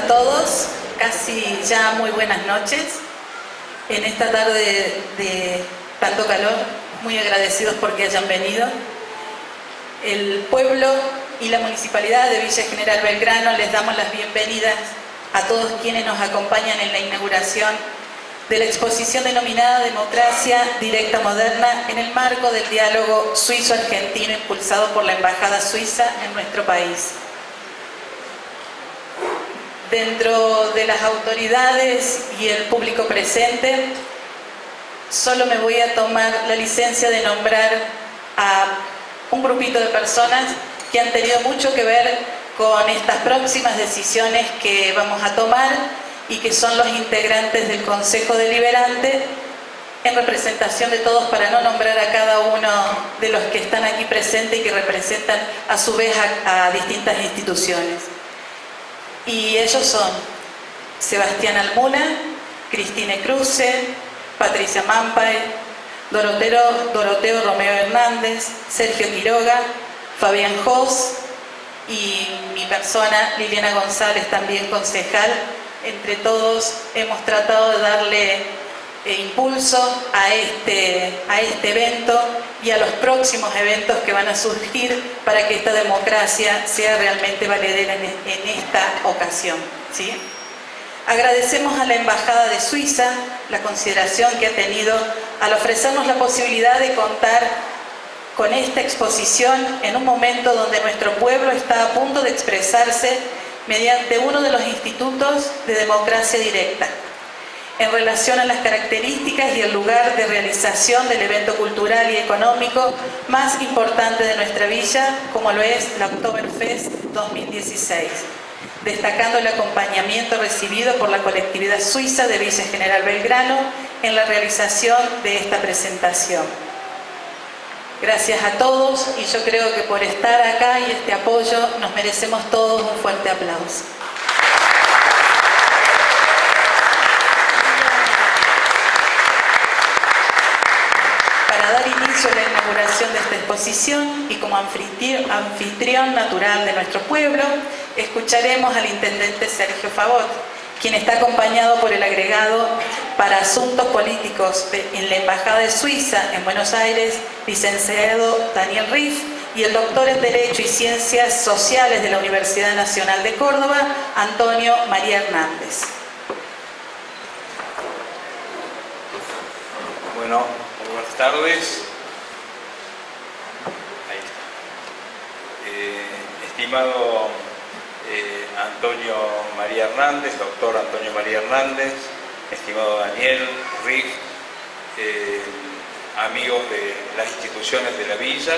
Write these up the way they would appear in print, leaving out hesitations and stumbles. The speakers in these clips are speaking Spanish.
a todos, casi ya muy buenas noches. En esta tarde de tanto calor, muy agradecidos porque hayan venido. El pueblo y la Municipalidad de Villa General Belgrano les damos las bienvenidas a todos quienes nos acompañan en la inauguración de la exposición denominada Democracia Directa Moderna en el marco del diálogo suizo-argentino impulsado por la Embajada Suiza en nuestro país. Dentro de las autoridades y el público presente, solo me voy a tomar la licencia de nombrar a un grupito de personas que han tenido mucho que ver con estas próximas decisiones que vamos a tomar y que son los integrantes del Consejo Deliberante en representación de todos, para no nombrar a cada uno de los que están aquí presentes y que representan a su vez a distintas instituciones. Y ellos son Sebastián Almuna, Cristine Cruce, Patricia Mampay, Doroteo Romeo Hernández, Sergio Quiroga, Fabián Jos y mi persona, Liliana González, también concejal. Entre todos hemos tratado de darle impulso a este evento y a los próximos eventos que van a surgir para que esta democracia sea realmente valedera en esta ocasión, ¿sí? Agradecemos a la Embajada de Suiza la consideración que ha tenido al ofrecernos la posibilidad de contar con esta exposición en un momento donde nuestro pueblo está a punto de expresarse mediante uno de los institutos de democracia directa, en relación a las características y el lugar de realización del evento cultural y económico más importante de nuestra villa, como lo es la Oktoberfest 2016, destacando el acompañamiento recibido por la colectividad suiza de Villa General Belgrano en la realización de esta presentación. Gracias a todos, y yo creo que por estar acá y este apoyo nos merecemos todos un fuerte aplauso. Para dar inicio a la inauguración de esta exposición y como anfitrión natural de nuestro pueblo, escucharemos al intendente Sergio Favot, quien está acompañado por el agregado para Asuntos Políticos en la Embajada de Suiza en Buenos Aires, licenciado Daniel Riff, y el doctor en Derecho y Ciencias Sociales de la Universidad Nacional de Córdoba, Antonio María Hernández. Bueno, muy buenas tardes. Ahí está. Estimado Antonio María Hernández, doctor Antonio María Hernández, estimado Daniel Riff, amigos de las instituciones de la villa,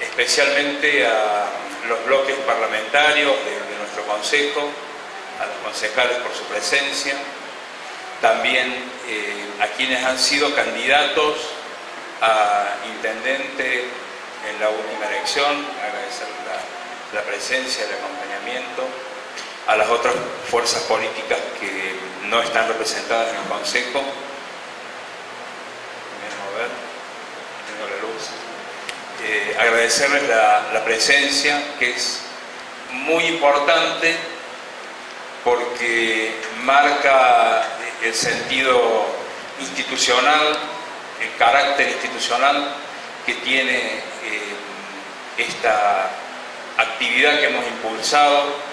especialmente a los bloques parlamentarios de nuestro consejo, a los concejales por su presencia, también a quienes han sido candidatos a intendente en la última elección, agradecer la presencia, el acompañamiento, a las otras fuerzas políticas que no están representadas en el Consejo. Agradecerles la presencia, que es muy importante porque marca el sentido institucional, el carácter institucional que tiene esta actividad que hemos impulsado,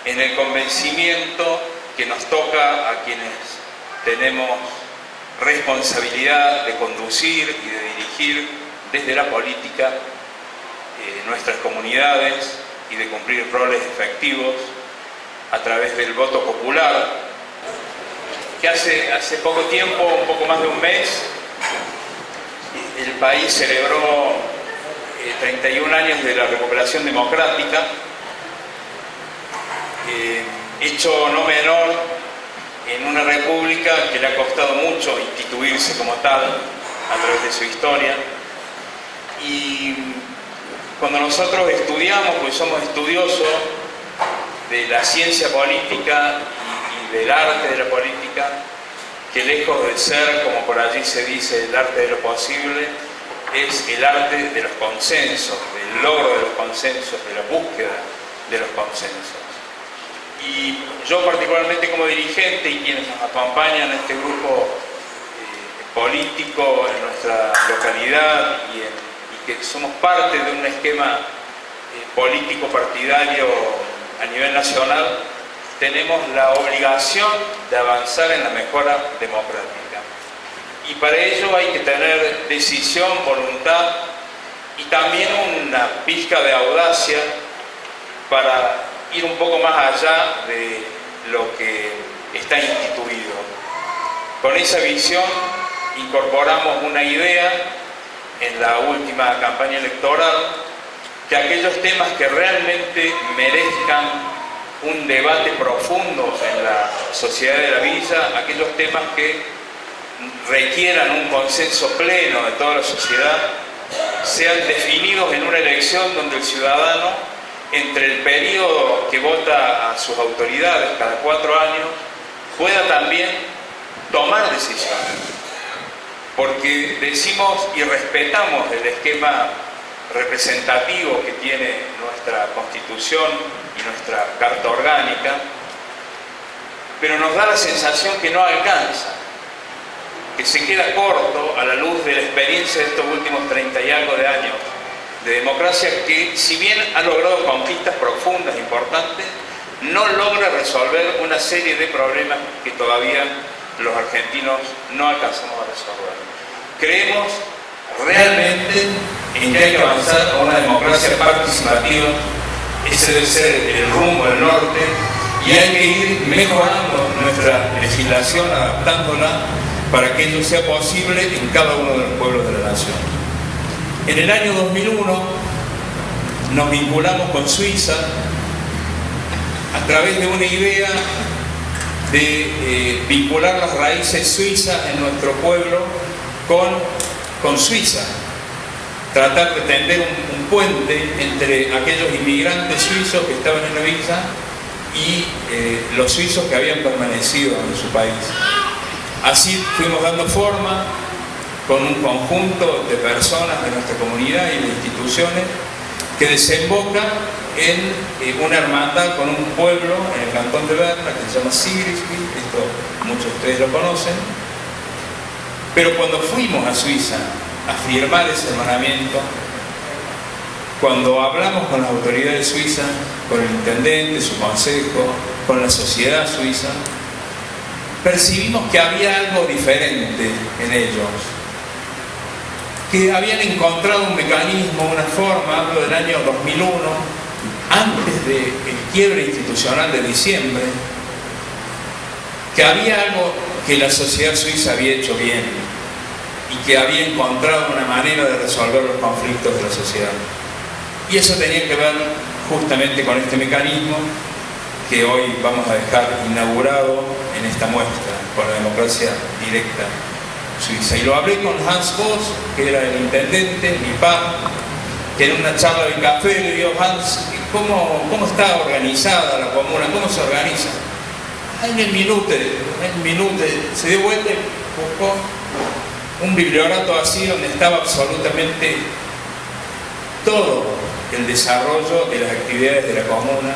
en el convencimiento que nos toca a quienes tenemos responsabilidad de conducir y de dirigir desde la política nuestras comunidades y de cumplir roles efectivos a través del voto popular, que hace poco tiempo, un poco más de un mes, el país celebró 31 años de la recuperación democrática, hecho no menor en una república que le ha costado mucho instituirse como tal a través de su historia. Y cuando nosotros estudiamos, pues somos estudiosos de la ciencia política y del arte de la política, que lejos de ser, como por allí se dice, el arte de lo posible, es el arte de los consensos, del logro de los consensos, de la búsqueda de los consensos. Y yo particularmente como dirigente y quienes nos acompañan en este grupo político en nuestra localidad y que somos parte de un esquema político partidario a nivel nacional, tenemos la obligación de avanzar en la mejora democrática. Y para ello hay que tener decisión, voluntad y también una pizca de audacia para ir un poco más allá de lo que está instituido. Con esa visión incorporamos una idea en la última campaña electoral, que aquellos temas que realmente merezcan un debate profundo en la sociedad de la villa, aquellos temas que requieran un consenso pleno de toda la sociedad, sean definidos en una elección donde el ciudadano, entre el periodo que vota a sus autoridades cada 4 años, pueda también tomar decisiones. Porque decimos y respetamos el esquema representativo que tiene nuestra Constitución y nuestra Carta Orgánica, pero nos da la sensación que no alcanza, que se queda corto a la luz de la experiencia de estos últimos 30 y algo de años de democracia, que si bien ha logrado conquistas profundas, importantes, no logra resolver una serie de problemas que todavía los argentinos no alcanzamos a resolver. Creemos realmente en que hay que avanzar a una democracia participativa, ese debe ser el rumbo del norte, y hay que ir mejorando nuestra legislación, adaptándola para que ello sea posible en cada uno de los pueblos de la nación. En el año 2001 nos vinculamos con Suiza a través de una idea de vincular las raíces suizas en nuestro pueblo con Suiza, tratar de tender un puente entre aquellos inmigrantes suizos que estaban en la villa y los suizos que habían permanecido en su país. Así fuimos dando forma con un conjunto de personas de nuestra comunidad y de instituciones que desemboca en una hermandad con un pueblo en el cantón de Berna que se llama Sigrisby. Esto muchos de ustedes lo conocen. Pero cuando fuimos a Suiza a firmar ese hermanamiento, cuando hablamos con las autoridades suizas, con el intendente, su consejo, con la sociedad suiza, percibimos que había algo diferente en ellos, que habían encontrado un mecanismo, una forma, hablo del año 2001, antes del quiebre institucional de diciembre, que había algo que la sociedad suiza había hecho bien y que había encontrado una manera de resolver los conflictos de la sociedad. Y eso tenía que ver justamente con este mecanismo que hoy vamos a dejar inaugurado en esta muestra, con la democracia directa suiza. Y lo hablé con Hans Voss, que era el intendente, mi par, que en una charla de café le digo: Hans, ¿cómo está organizada la comuna? ¿Cómo se organiza? En el minute, se dio vuelta y buscó un bibliorato así donde estaba absolutamente todo el desarrollo de las actividades de la comuna,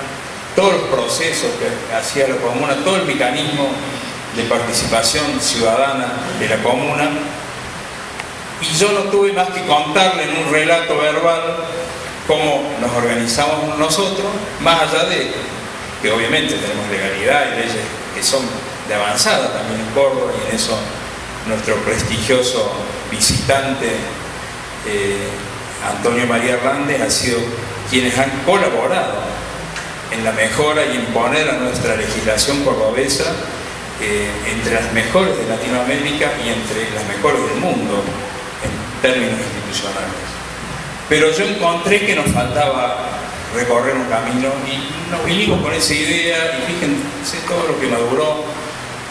todos los procesos que hacía la comuna, todo el mecanismo de participación ciudadana de la comuna. Y yo no tuve más que contarle en un relato verbal cómo nos organizamos nosotros, más allá de que obviamente tenemos legalidad y leyes que son de avanzada también en Córdoba, y en eso nuestro prestigioso visitante Antonio María Hernández ha sido quienes han colaborado en la mejora y en poner a nuestra legislación cordobesa entre las mejores de Latinoamérica y entre las mejores del mundo en términos institucionales. Pero yo encontré que nos faltaba recorrer un camino y nos vinimos con esa idea, y fíjense todo lo que maduró,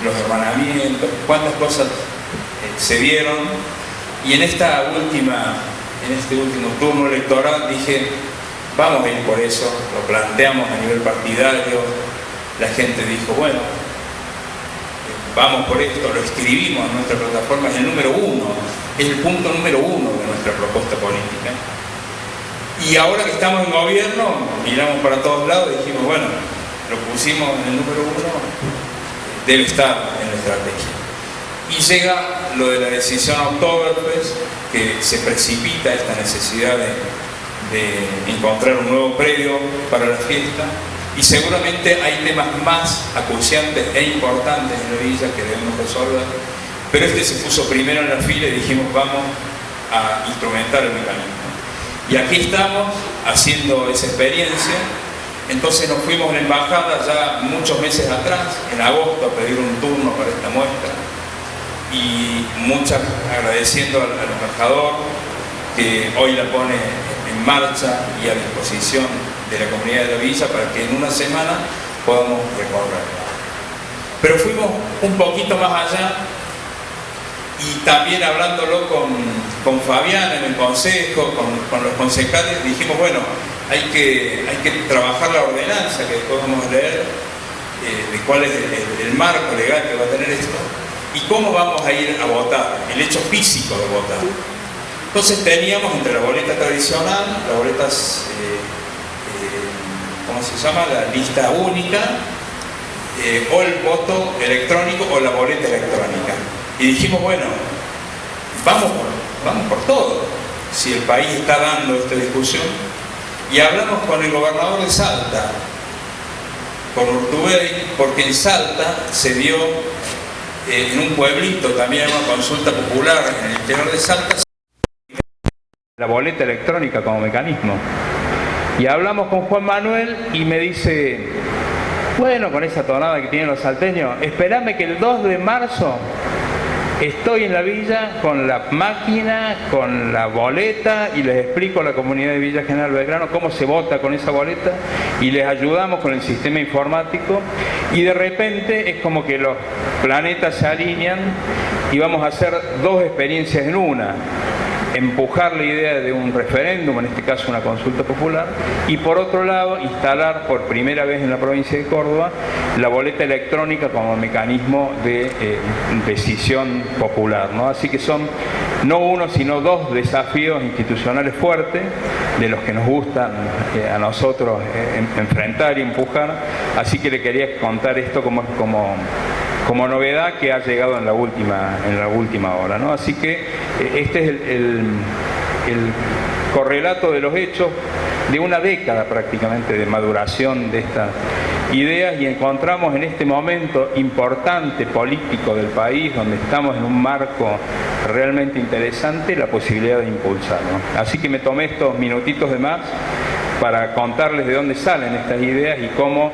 los hermanamientos, cuántas cosas se vieron. Y en este último turno electoral dije: vamos a ir por eso. Lo planteamos a nivel partidario, la gente dijo: bueno, vamos por esto, lo escribimos en nuestra plataforma, es el número 1, es el punto número 1 de nuestra propuesta política. Y ahora que estamos en gobierno, miramos para todos lados y dijimos: bueno, lo pusimos en el número 1, debe estar en la estrategia. Y llega lo de la decisión Oktoberfest, que se precipita esta necesidad de encontrar un nuevo predio para la fiesta, y seguramente hay temas más acuciantes e importantes en la villa que debemos resolver, pero este se puso primero en la fila y dijimos vamos a instrumentar el mecanismo. Y aquí estamos haciendo esa experiencia. Entonces nos fuimos a la embajada ya muchos meses atrás, en agosto, a pedir un turno para esta muestra, y agradeciendo al embajador que hoy la pone en marcha y a disposición de la comunidad de la villa para que en una semana podamos recorrerla. Pero fuimos un poquito más allá y también hablándolo con Fabián en el consejo, con los concejales, dijimos, bueno, hay que trabajar la ordenanza que después vamos a leer, de cuál es el marco legal que va a tener esto y cómo vamos a ir a votar, el hecho físico de votar. Entonces teníamos entre la boleta tradicional, las boletas, ¿cómo se llama? La lista única, o el voto electrónico o la boleta electrónica. Y dijimos, bueno, vamos por todo, si el país está dando esta discusión. Y hablamos con el gobernador de Salta, con Urtubey, porque en Salta se dio, en un pueblito también una consulta popular en el interior de Salta, la boleta electrónica como mecanismo. Y hablamos con Juan Manuel y me dice, bueno, con esa tonada que tienen los salteños, espérame que el 2 de marzo estoy en la villa con la máquina, con la boleta y les explico a la comunidad de Villa General Belgrano cómo se vota con esa boleta y les ayudamos con el sistema informático y de repente es como que los planetas se alinean y vamos a hacer dos experiencias en una. Empujar la idea de un referéndum, en este caso una consulta popular, y por otro lado instalar por primera vez en la provincia de Córdoba la boleta electrónica como mecanismo de decisión popular, ¿no? Así que son no uno sino dos desafíos institucionales fuertes de los que nos gustan a nosotros enfrentar y empujar, así que le quería contar esto como novedad que ha llegado en la última hora, ¿no? Así que este es el correlato de los hechos de una década prácticamente de maduración de estas ideas y encontramos en este momento importante político del país, donde estamos en un marco realmente interesante, la posibilidad de impulsarlo. Así que me tomé estos minutitos de más para contarles de dónde salen estas ideas y cómo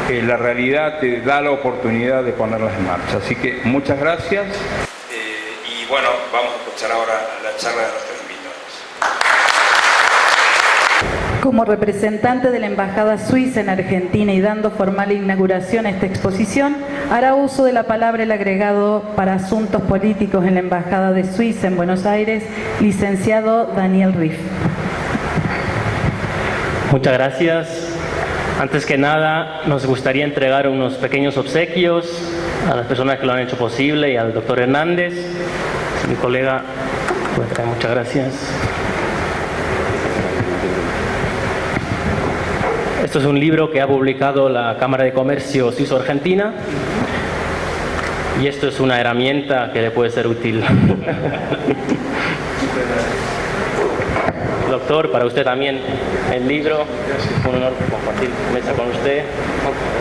la realidad te da la oportunidad de ponerlas en marcha. Así que muchas gracias. Y bueno, vamos a escuchar ahora la charla de nuestros invitados. Como representante de la Embajada Suiza en Argentina y dando formal inauguración a esta exposición, hará uso de la palabra el agregado para asuntos políticos en la Embajada de Suiza en Buenos Aires, licenciado Daniel Riff. Muchas gracias. Antes que nada, nos gustaría entregar unos pequeños obsequios a las personas que lo han hecho posible y al doctor Hernández, mi colega. Muchas gracias. Esto es un libro que ha publicado la Cámara de Comercio Suizo-Argentina y esto es una herramienta que le puede ser útil. Doctor, para usted también el libro, un honor compartir mesa con usted.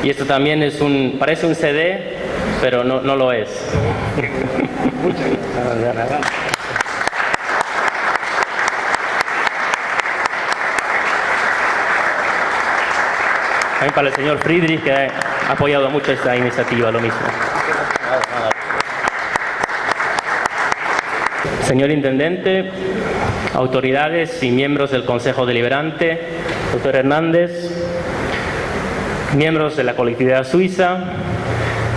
Y esto también parece un CD, pero no lo es. Muchas gracias. También para el señor Friedrich, que ha apoyado mucho esta iniciativa, lo mismo. Señor Intendente, autoridades y miembros del Consejo Deliberante, doctor Hernández, miembros de la colectividad suiza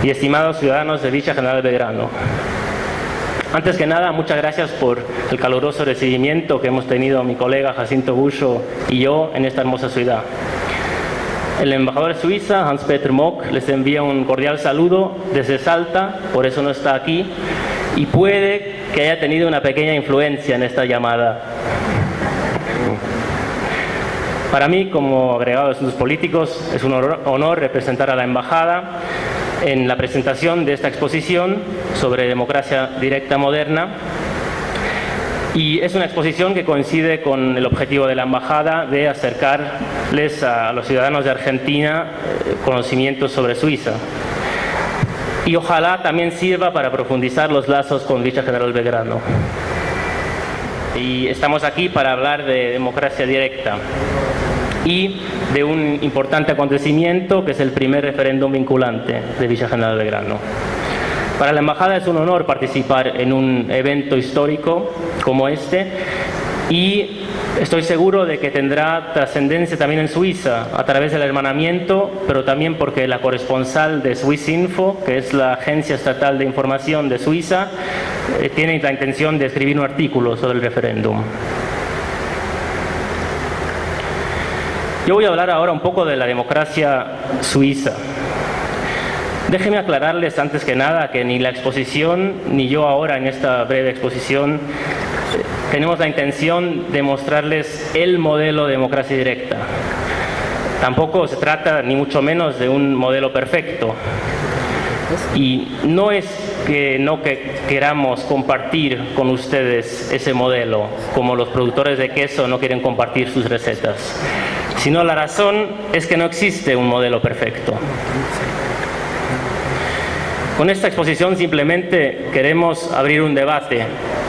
y estimados ciudadanos de Villa General Belgrano. Antes que nada, muchas gracias por el caluroso recibimiento que hemos tenido mi colega Jacinto Bullo y yo en esta hermosa ciudad. El embajador de Suiza, Hans-Peter Mock, les envía un cordial saludo desde Salta, por eso no está aquí, y puede que haya tenido una pequeña influencia en esta llamada. Para mí, como agregado de Asuntos Políticos, es un honor representar a la Embajada en la presentación de esta exposición sobre democracia directa moderna. Y es una exposición que coincide con el objetivo de la Embajada de acercarles a los ciudadanos de Argentina conocimientos sobre Suiza. Y ojalá también sirva para profundizar los lazos con Villa General Belgrano. Y estamos aquí para hablar de democracia directa y de un importante acontecimiento que es el primer referéndum vinculante de Villa General Belgrano. Para la Embajada es un honor participar en un evento histórico como este y estoy seguro de que tendrá trascendencia también en Suiza a través del hermanamiento, pero también porque la corresponsal de Swissinfo, que es la agencia estatal de información de Suiza, tiene la intención de escribir un artículo sobre el referéndum. Yo voy a hablar ahora un poco de la democracia suiza. Déjenme aclararles antes que nada que ni la exposición ni yo ahora en esta breve exposición tenemos la intención de mostrarles el modelo de democracia directa. Tampoco se trata ni mucho menos de un modelo perfecto. Y no es que no queramos compartir con ustedes ese modelo, como los productores de queso no quieren compartir sus recetas, sino la razón es que no existe un modelo perfecto. Con esta exposición simplemente queremos abrir un debate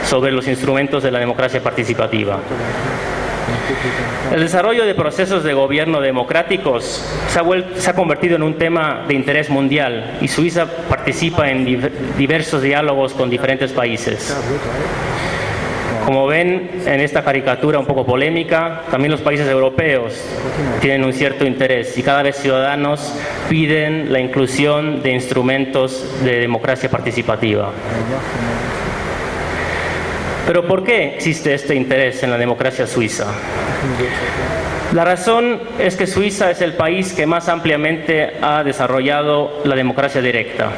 sobre los instrumentos de la democracia participativa. El desarrollo de procesos de gobierno democráticos se ha convertido en un tema de interés mundial y Suiza participa en diversos diálogos con diferentes países. Como ven en esta caricatura un poco polémica, también los países europeos tienen un cierto interés y cada vez ciudadanos piden la inclusión de instrumentos de democracia participativa. Pero ¿por qué existe este interés en la democracia suiza? La razón es que Suiza es el país que más ampliamente ha desarrollado la democracia directa.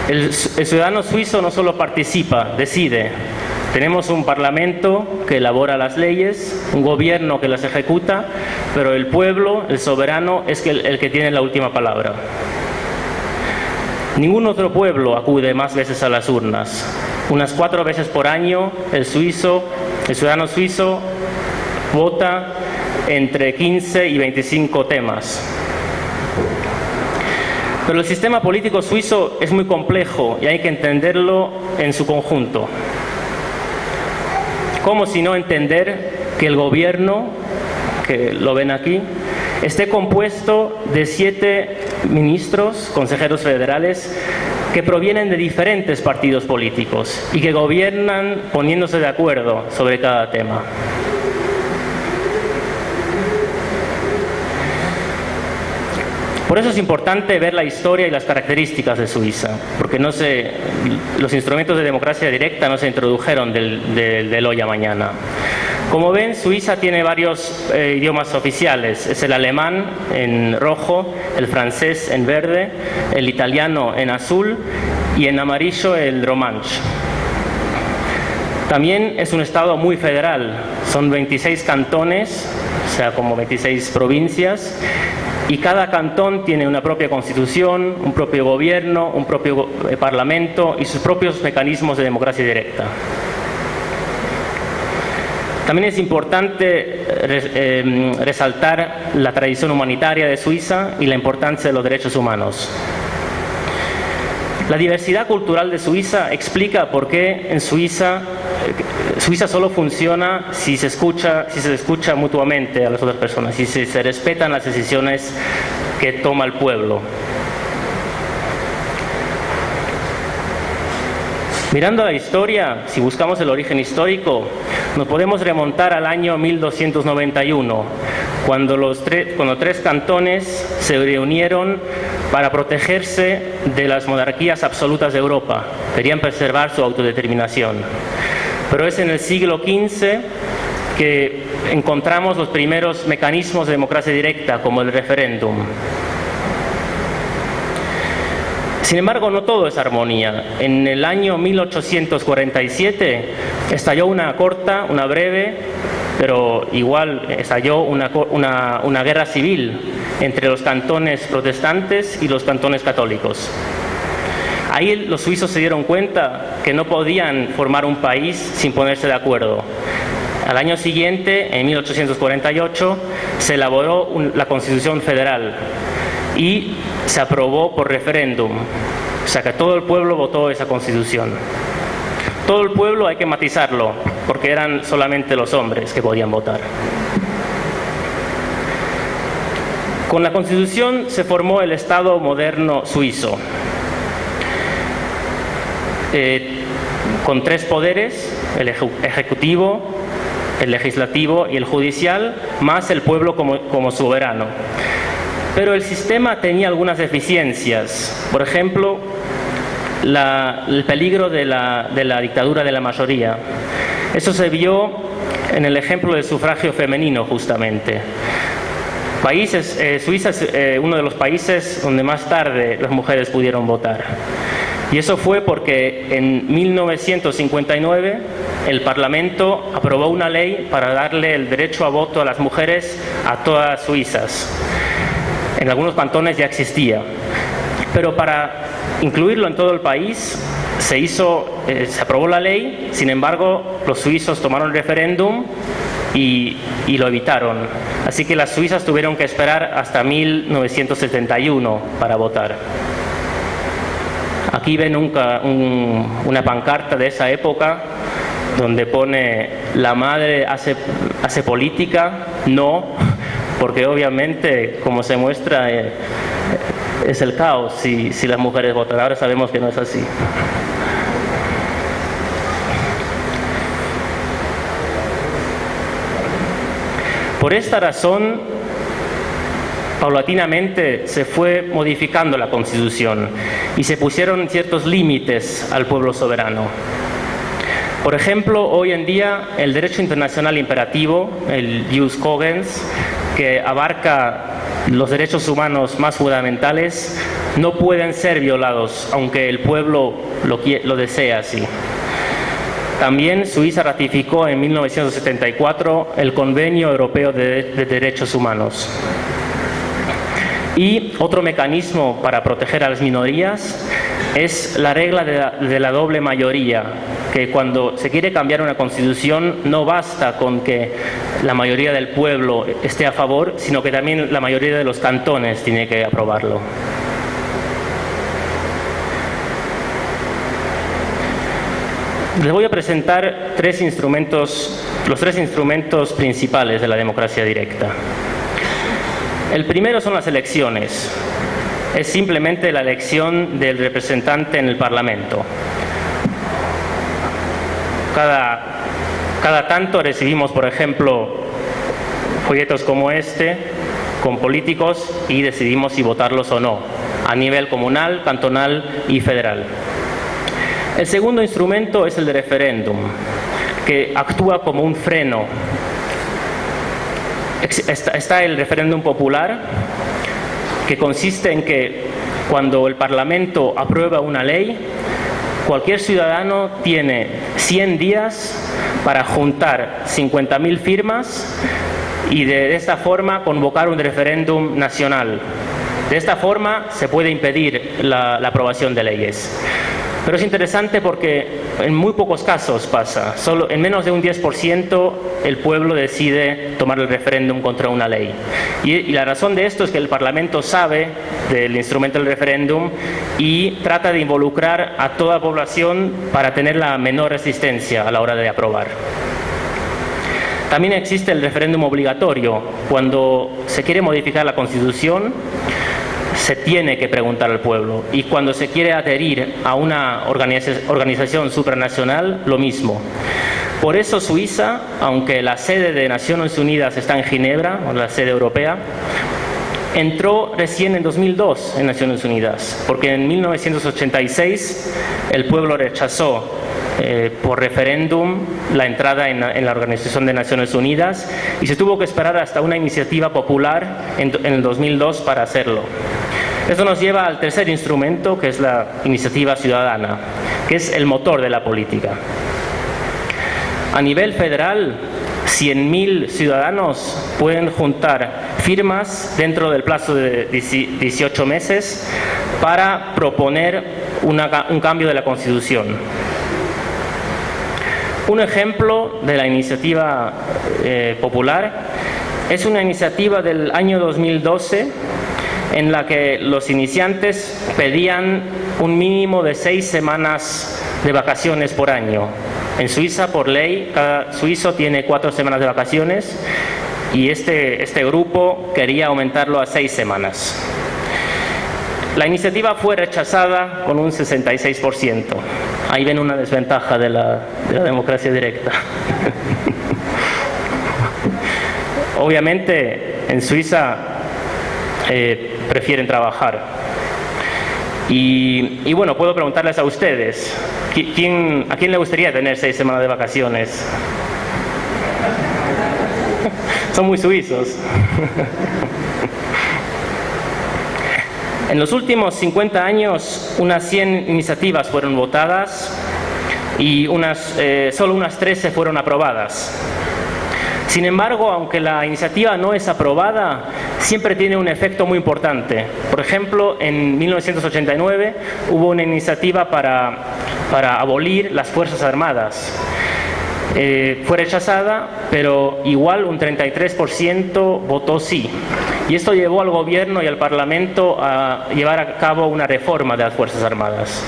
El ciudadano suizo no solo participa, decide. Tenemos un parlamento que elabora las leyes, un gobierno que las ejecuta, pero el pueblo, el soberano, es el que tiene la última palabra. Ningún otro pueblo acude más veces a las urnas. Unas 4 veces por año el ciudadano suizo vota entre 15 y 25 temas. Pero el sistema político suizo es muy complejo y hay que entenderlo en su conjunto. ¿Cómo si no entender que el gobierno, que lo ven aquí, esté compuesto de 7 ministros, consejeros federales, que provienen de diferentes partidos políticos y que gobiernan poniéndose de acuerdo sobre cada tema? Por eso es importante ver la historia y las características de Suiza, porque los instrumentos de democracia directa no se introdujeron del hoy a mañana. Como ven, Suiza tiene varios idiomas oficiales. Es el alemán en rojo, el francés en verde, el italiano en azul y en amarillo el romanche. También es un estado muy federal. Son 26 cantones, o sea, como 26 provincias. Y cada cantón tiene una propia constitución, un propio gobierno, un propio parlamento y sus propios mecanismos de democracia directa. También es importante resaltar la tradición humanitaria de Suiza y la importancia de los derechos humanos. La diversidad cultural de Suiza explica por qué en Suiza solo funciona si se escucha mutuamente a las otras personas, si se respetan las decisiones que toma el pueblo. Mirando la historia, si buscamos el origen histórico, nos podemos remontar al año 1291, cuando 3 cantones se reunieron para protegerse de las monarquías absolutas de Europa. Querían preservar su autodeterminación. Pero es en el siglo XV que encontramos los primeros mecanismos de democracia directa, como el referéndum. Sin embargo, no todo es armonía. En el año 1847 estalló una breve pero igual estalló una guerra civil entre los cantones protestantes y los cantones católicos. Ahí los suizos se dieron cuenta que no podían formar un país sin ponerse de acuerdo. Al año siguiente, en 1848, se elaboró la Constitución Federal y se aprobó por referéndum. O sea que todo el pueblo votó esa Constitución. Todo el pueblo hay que matizarlo, porque eran solamente los hombres que podían votar. Con la Constitución se formó el Estado moderno suizo, con 3 poderes: el ejecutivo, el legislativo y el judicial, más el pueblo como soberano. Pero el sistema tenía algunas deficiencias. Por ejemplo, el peligro de la dictadura de la mayoría. Eso se vio en el ejemplo del sufragio femenino, justamente. Suiza es uno de los países donde más tarde las mujeres pudieron votar. Y eso fue porque en 1959 el Parlamento aprobó una ley para darle el derecho a voto a las mujeres a todas las suizas. En algunos cantones ya existía, pero para incluirlo en todo el país se aprobó la ley. Sin embargo, los suizos tomaron el referéndum y lo evitaron. Así que las suizas tuvieron que esperar hasta 1971 para votar. Aquí ven una pancarta de esa época donde pone: la madre hace política. No, porque obviamente, como se muestra, es el caos si las mujeres votan. Ahora sabemos que no es así. Por esta razón, paulatinamente se fue modificando la Constitución y se pusieron ciertos límites al pueblo soberano. Por ejemplo, hoy en día el derecho internacional imperativo, el jus cogens, que abarca los derechos humanos más fundamentales, no pueden ser violados, aunque el pueblo lo desee así. También Suiza ratificó en 1974 el Convenio Europeo de Derechos Humanos. Y otro mecanismo para proteger a las minorías es la regla de la doble mayoría, que cuando se quiere cambiar una constitución no basta con que la mayoría del pueblo esté a favor, sino que también la mayoría de los cantones tiene que aprobarlo. Les voy a presentar los tres instrumentos principales de la democracia directa. El primero son las elecciones. Es simplemente la elección del representante en el Parlamento. Cada tanto recibimos, por ejemplo, folletos como este con políticos y decidimos si votarlos o no, a nivel comunal, cantonal y federal. El segundo instrumento es el de referéndum, que actúa como un freno. Está el referéndum popular, que consiste en que cuando el Parlamento aprueba una ley, cualquier ciudadano tiene 100 días para juntar 50.000 firmas y de esta forma convocar un referéndum nacional. De esta forma se puede impedir la aprobación de leyes. Pero es interesante porque en muy pocos casos pasa. Solo en menos de un 10% el pueblo decide tomar el referéndum contra una ley. Y la razón de esto es que el Parlamento sabe del instrumento del referéndum y trata de involucrar a toda la población para tener la menor resistencia a la hora de aprobar. También existe el referéndum obligatorio. Cuando se quiere modificar la Constitución, se tiene que preguntar al pueblo, y cuando se quiere adherir a una organización supranacional, lo mismo. Por eso Suiza, aunque la sede de Naciones Unidas está en Ginebra, o la sede europea, entró recién en 2002 en Naciones Unidas, porque en 1986 el pueblo rechazó por referéndum la entrada en la Organización de Naciones Unidas y se tuvo que esperar hasta una iniciativa popular en el 2002 para hacerlo. Esto nos lleva al tercer instrumento, que es la iniciativa ciudadana, que es el motor de la política. A nivel federal, 100.000 ciudadanos pueden juntar firmas dentro del plazo de 18 meses para proponer un cambio de la Constitución. Un ejemplo de la iniciativa popular es una iniciativa del año 2012 en la que los iniciantes pedían un mínimo de 6 semanas de vacaciones por año. En Suiza, por ley, cada suizo tiene 4 semanas de vacaciones y este grupo quería aumentarlo a 6 semanas. La iniciativa fue rechazada con un 66%. Ahí ven una desventaja de la democracia directa. Obviamente, en Suiza prefieren trabajar. Y bueno, puedo preguntarles a ustedes, ¿a quién le gustaría tener 6 semanas de vacaciones? Son muy suizos. En los últimos 50 años, unas 100 iniciativas fueron votadas y solo unas 13 fueron aprobadas. Sin embargo, aunque la iniciativa no es aprobada, siempre tiene un efecto muy importante. Por ejemplo, en 1989 hubo una iniciativa para abolir las Fuerzas Armadas. Fue rechazada, pero igual un 33% votó sí. Y esto llevó al gobierno y al Parlamento a llevar a cabo una reforma de las Fuerzas Armadas.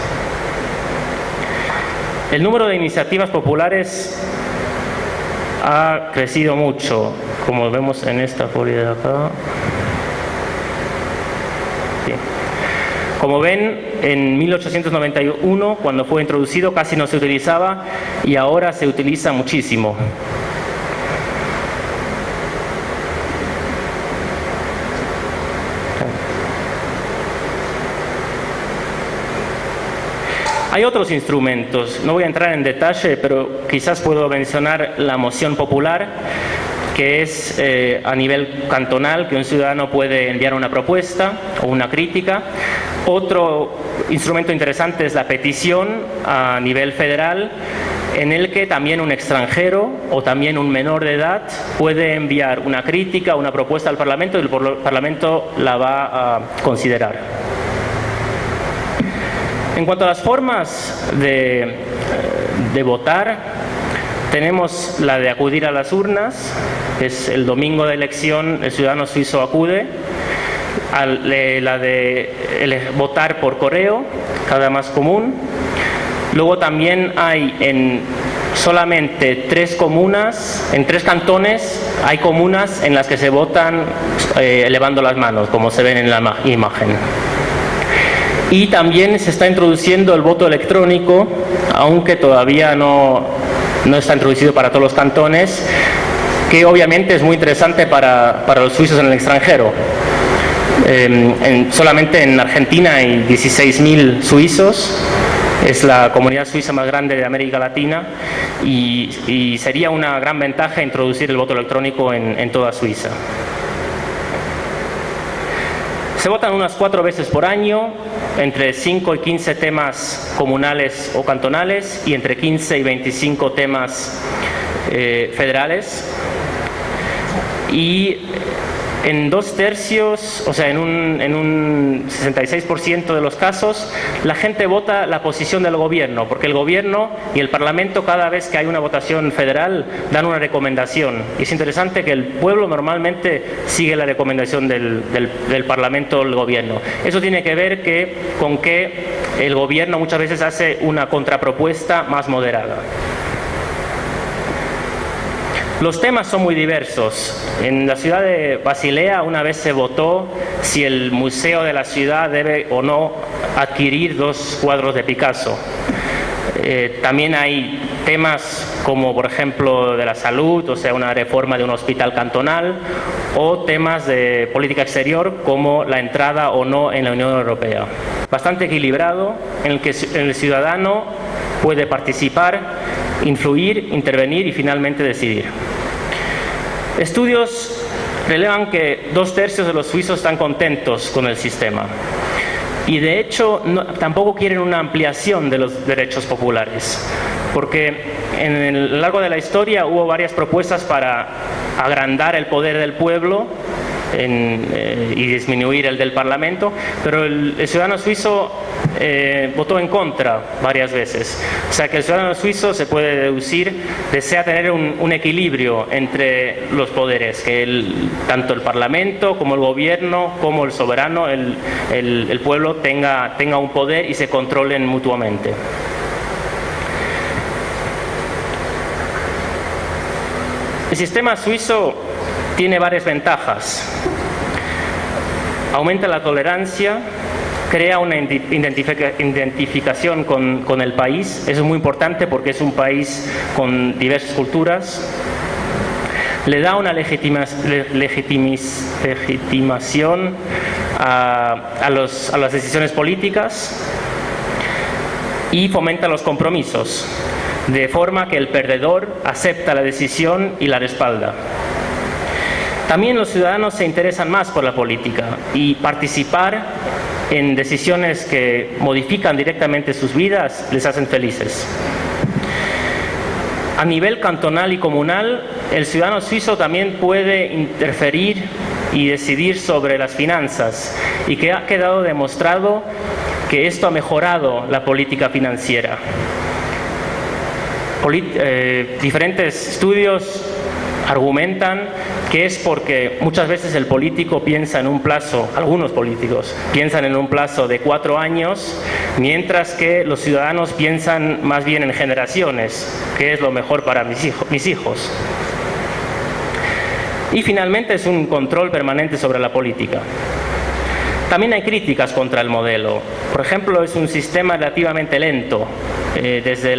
El número de iniciativas populares ha crecido mucho, como vemos en esta folia de acá. Sí. Como ven, en 1891, cuando fue introducido, casi no se utilizaba y ahora se utiliza muchísimo. Hay otros instrumentos, no voy a entrar en detalle, pero quizás puedo mencionar la moción popular, que es a nivel cantonal, que un ciudadano puede enviar una propuesta o una crítica. Otro instrumento interesante es la petición a nivel federal, en el que también un extranjero o también un menor de edad puede enviar una crítica o una propuesta al Parlamento y el Parlamento la va a considerar. En cuanto a las formas de votar, tenemos la de acudir a las urnas, es el domingo de elección, el ciudadano suizo acude, la de votar por correo, cada más común. Luego también hay en solamente 3 comunas, en 3 cantones, hay comunas en las que se votan elevando las manos, como se ven en la imagen. Y también se está introduciendo el voto electrónico, aunque todavía no está introducido para todos los cantones, que obviamente es muy interesante para los suizos en el extranjero. Solamente en Argentina hay 16.000 suizos, es la comunidad suiza más grande de América Latina y sería una gran ventaja introducir el voto electrónico en toda Suiza. Se votan unas 4 veces por año, entre 5 y 15 temas comunales o cantonales y entre 15 y 25 temas federales. Y en 2/3, o sea, en un 66% de los casos, la gente vota la posición del gobierno, porque el gobierno y el Parlamento, cada vez que hay una votación federal, dan una recomendación. Y es interesante que el pueblo normalmente sigue la recomendación del Parlamento o del gobierno. Eso tiene que ver con que el gobierno muchas veces hace una contrapropuesta más moderada. Los temas son muy diversos. En la ciudad de Basilea una vez se votó si el museo de la ciudad debe o no adquirir 2 cuadros de Picasso. También hay temas como, por ejemplo, de la salud, o sea, una reforma de un hospital cantonal, o temas de política exterior como la entrada o no en la Unión Europea. Bastante equilibrado, en el que el ciudadano puede participar, influir, intervenir y finalmente decidir. Estudios relevan que 2/3 de los suizos están contentos con el sistema y de hecho tampoco quieren una ampliación de los derechos populares. porque a lo largo de la historia hubo varias propuestas para agrandar el poder del pueblo y disminuir el del Parlamento, pero el ciudadano suizo votó en contra varias veces. O sea que el ciudadano suizo, se puede deducir, desea tener un equilibrio entre los poderes, que tanto el Parlamento como el gobierno, como el soberano, el pueblo tenga un poder y se controlen mutuamente. El sistema suizo tiene varias ventajas. Aumenta la tolerancia, crea una identificación con el país. Eso es muy importante porque es un país con diversas culturas. Le da una legitimación a las decisiones políticas y fomenta los compromisos, de forma que el perdedor acepta la decisión y la respalda. También los ciudadanos se interesan más por la política y participar en decisiones que modifican directamente sus vidas les hacen felices. A nivel cantonal y comunal, el ciudadano suizo también puede interferir y decidir sobre las finanzas, y que ha quedado demostrado que esto ha mejorado la política financiera. Diferentes estudios argumentan que es porque muchas veces el político piensa en un plazo, algunos políticos piensan en un plazo de 4 años, mientras que los ciudadanos piensan más bien en generaciones, que es lo mejor para mis hijos. Y finalmente es un control permanente sobre la política. También hay críticas contra el modelo. Por ejemplo, es un sistema relativamente lento. Desde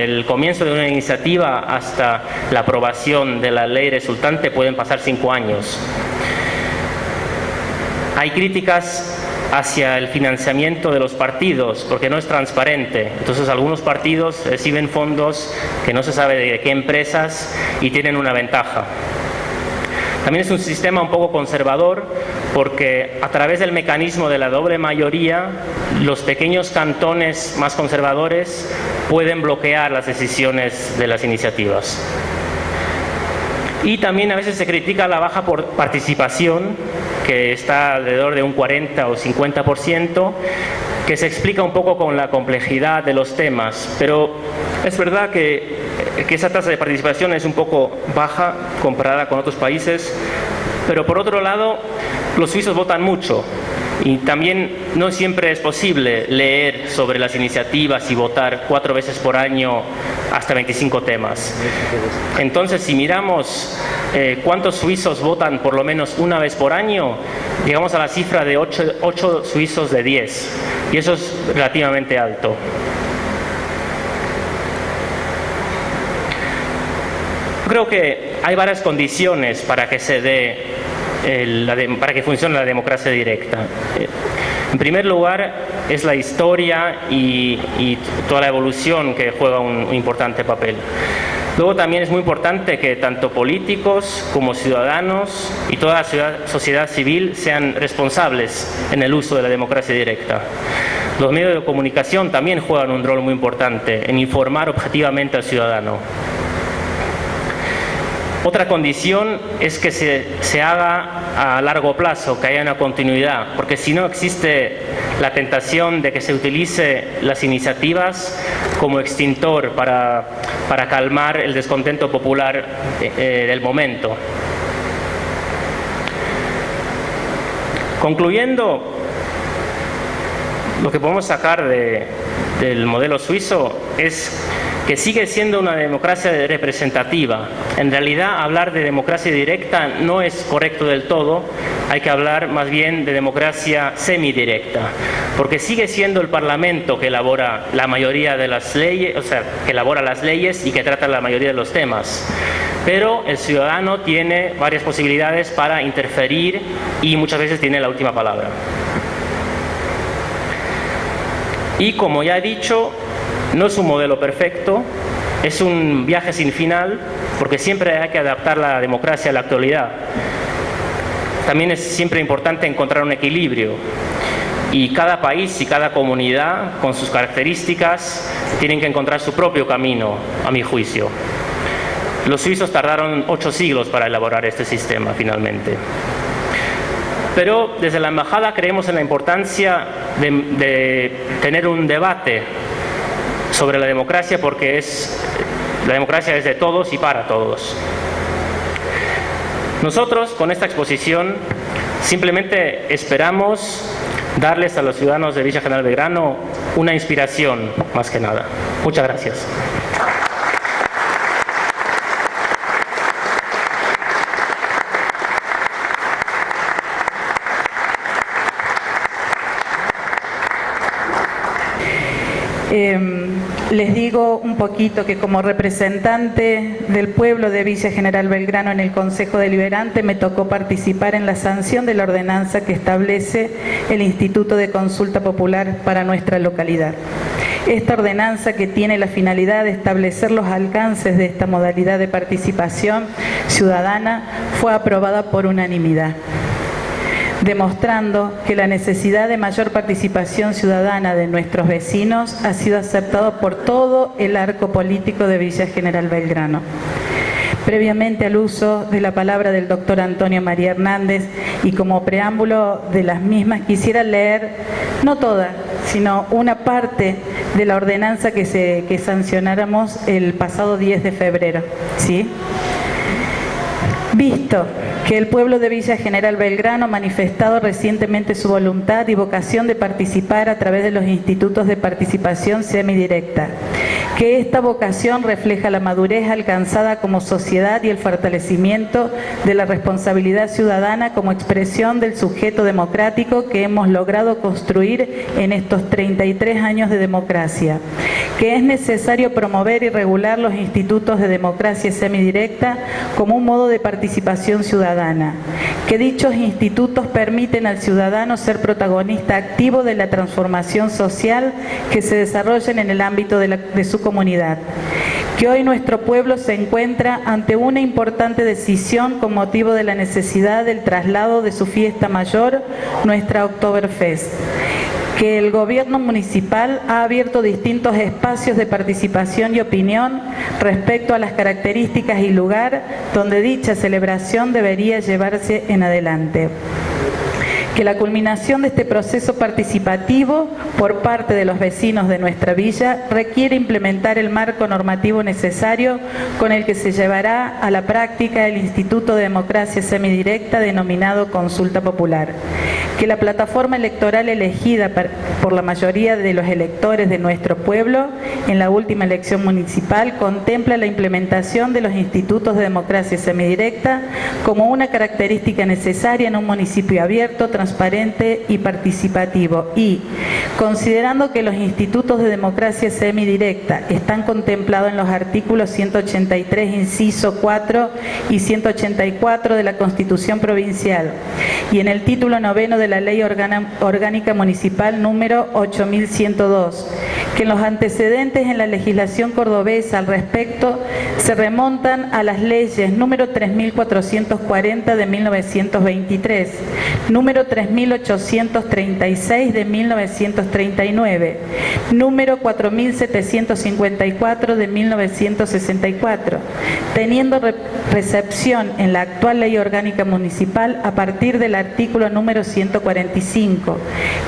el comienzo de una iniciativa hasta la aprobación de la ley resultante pueden pasar 5 años. Hay críticas hacia el financiamiento de los partidos, porque no es transparente. Entonces algunos partidos reciben fondos que no se sabe de qué empresas y tienen una ventaja. También es un sistema un poco conservador, porque a través del mecanismo de la doble mayoría, los pequeños cantones más conservadores pueden bloquear las decisiones de las iniciativas. Y también a veces se critica la baja participación, que está alrededor de un 40 o 50%, que se explica un poco con la complejidad de los temas, pero es verdad que esa tasa de participación es un poco baja comparada con otros países, pero por otro lado, los suizos votan mucho y también no siempre es posible leer sobre las iniciativas y votar 4 veces por año hasta 25 temas. Entonces, si miramos cuántos suizos votan por lo menos una vez por año, llegamos a la cifra de 8 suizos de 10, y eso es relativamente alto. Creo que hay varias condiciones para que se dé para que funcione la democracia directa. En primer lugar, es la historia y toda la evolución que juega un importante papel. Luego también es muy importante que tanto políticos como ciudadanos y toda la sociedad civil sean responsables en el uso de la democracia directa. Los medios de comunicación también juegan un rol muy importante en informar objetivamente al ciudadano. Otra condición es que se haga a largo plazo, que haya una continuidad, porque si no existe la tentación de que se utilice las iniciativas como extintor para calmar el descontento popular del momento. Concluyendo, lo que podemos sacar del modelo suizo es que sigue siendo una democracia representativa. En realidad, hablar de democracia directa no es correcto del todo, hay que hablar más bien de democracia semidirecta, porque sigue siendo el Parlamento que elabora la mayoría de las leyes, o sea, que elabora las leyes y que trata la mayoría de los temas. Pero el ciudadano tiene varias posibilidades para interferir y muchas veces tiene la última palabra. Y como ya he dicho, no es un modelo perfecto, es un viaje sin final, porque siempre hay que adaptar la democracia a la actualidad. También es siempre importante encontrar un equilibrio. y cada país y cada comunidad, con sus características, tienen que encontrar su propio camino, a mi juicio. Los suizos tardaron 8 siglos para elaborar este sistema, finalmente. Pero desde la Embajada creemos en la importancia de tener un debate sobre la democracia, porque la democracia es de todos y para todos. Nosotros, con esta exposición, simplemente esperamos darles a los ciudadanos de Villa General Belgrano una inspiración, más que nada. Muchas gracias. Les digo un poquito que como representante del pueblo de Villa General Belgrano en el Consejo Deliberante me tocó participar en la sanción de la ordenanza que establece el Instituto de Consulta Popular para nuestra localidad. Esta ordenanza, que tiene la finalidad de establecer los alcances de esta modalidad de participación ciudadana, fue aprobada por unanimidad, demostrando que la necesidad de mayor participación ciudadana de nuestros vecinos ha sido aceptado por todo el arco político de Villa General Belgrano. Previamente al uso de la palabra del doctor Antonio María Hernández y como preámbulo de las mismas, quisiera leer, no toda, sino una parte de la ordenanza que sancionáramos el pasado 10 de febrero, ¿sí? Visto que el pueblo de Villa General Belgrano ha manifestado recientemente su voluntad y vocación de participar a través de los institutos de participación semidirecta, que esta vocación refleja la madurez alcanzada como sociedad y el fortalecimiento de la responsabilidad ciudadana como expresión del sujeto democrático que hemos logrado construir en estos 33 años de democracia, que es necesario promover y regular los institutos de democracia semidirecta como un modo de participación ciudadana, que dichos institutos permiten al ciudadano ser protagonista activo de la transformación social que se desarrollen en el ámbito de su comunidad, que hoy nuestro pueblo se encuentra ante una importante decisión con motivo de la necesidad del traslado de su fiesta mayor, nuestra Oktoberfest, que el gobierno municipal ha abierto distintos espacios de participación y opinión respecto a las características y lugar donde dicha celebración debería llevarse en adelante, que la culminación de este proceso participativo por parte de los vecinos de nuestra villa requiere implementar el marco normativo necesario con el que se llevará a la práctica el Instituto de Democracia Semidirecta denominado Consulta Popular, que la plataforma electoral elegida por la mayoría de los electores de nuestro pueblo en la última elección municipal contempla la implementación de los institutos de democracia semidirecta como una característica necesaria en un municipio abierto, transparente y participativo, y considerando que los institutos de democracia semidirecta están contemplados en los artículos 183 inciso 4 y 184 de la Constitución Provincial y en el título 9 de la Ley Orgánica Municipal número 8102, que en los antecedentes en la legislación cordobesa al respecto se remontan a las leyes número 3440 de 1923, número 3836 de 1939, número 4754 de 1964, teniendo recepción en la actual Ley Orgánica Municipal a partir del artículo número 145,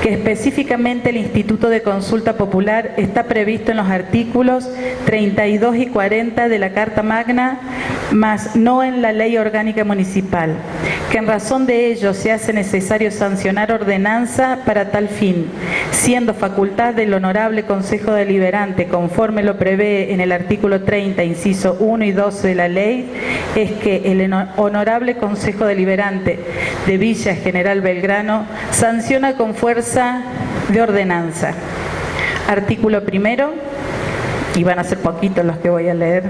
que específicamente el Instituto de Consulta Popular está previsto en los artículos 32 y 40 de la Carta Magna, mas no en la Ley Orgánica Municipal, que en razón de ello se hace necesario sancionar ordenanza para tal fin, siendo facultad del Honorable Consejo Deliberante, conforme lo prevé en el artículo 30, inciso 1 y 2 de la ley, es que el Honorable Consejo Deliberante de Villa General Belgrano sanciona con fuerza de ordenanza. Artículo primero, y van a ser poquitos los que voy a leer.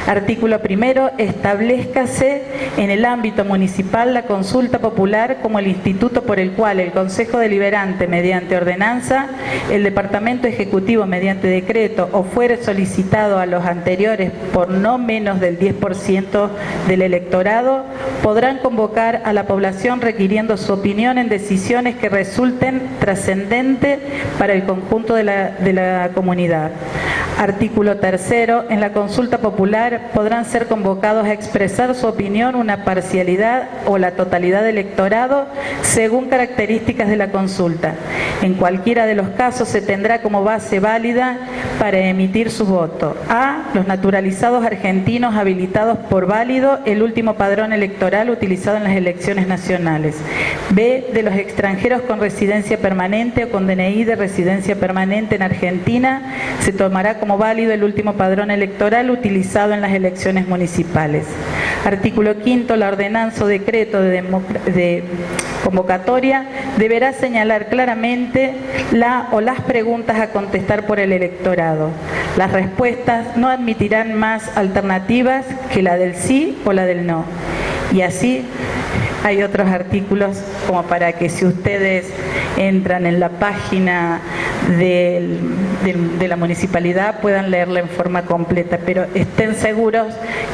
Artículo primero, establezcase en el ámbito municipal la consulta popular como el instituto por el cual el Consejo Deliberante mediante ordenanza, el Departamento Ejecutivo mediante decreto o fuere solicitado a los anteriores por no menos del 10% del electorado, podrán convocar a la población requiriendo su opinión en decisiones que resulten trascendentes para el conjunto de la comunidad. Artículo tercero, en la consulta popular podrán ser convocados a expresar su opinión una parcialidad o la totalidad del electorado según características de la consulta. En cualquiera de los casos se tendrá como base válida para emitir su voto: A, los naturalizados argentinos habilitados por válido el último padrón electoral utilizado en las elecciones nacionales; B, de los extranjeros con residencia permanente o con DNI de residencia permanente en Argentina, se tomará como válido el último padrón electoral utilizado en las elecciones municipales. Artículo quinto, la ordenanza o decreto de convocatoria deberá señalar claramente la o las preguntas a contestar por el electorado. Las respuestas no admitirán más alternativas que la del sí o la del no. Y así hay otros artículos como para que, si ustedes entran en la página de la municipalidad, puedan leerla en forma completa, pero estén seguros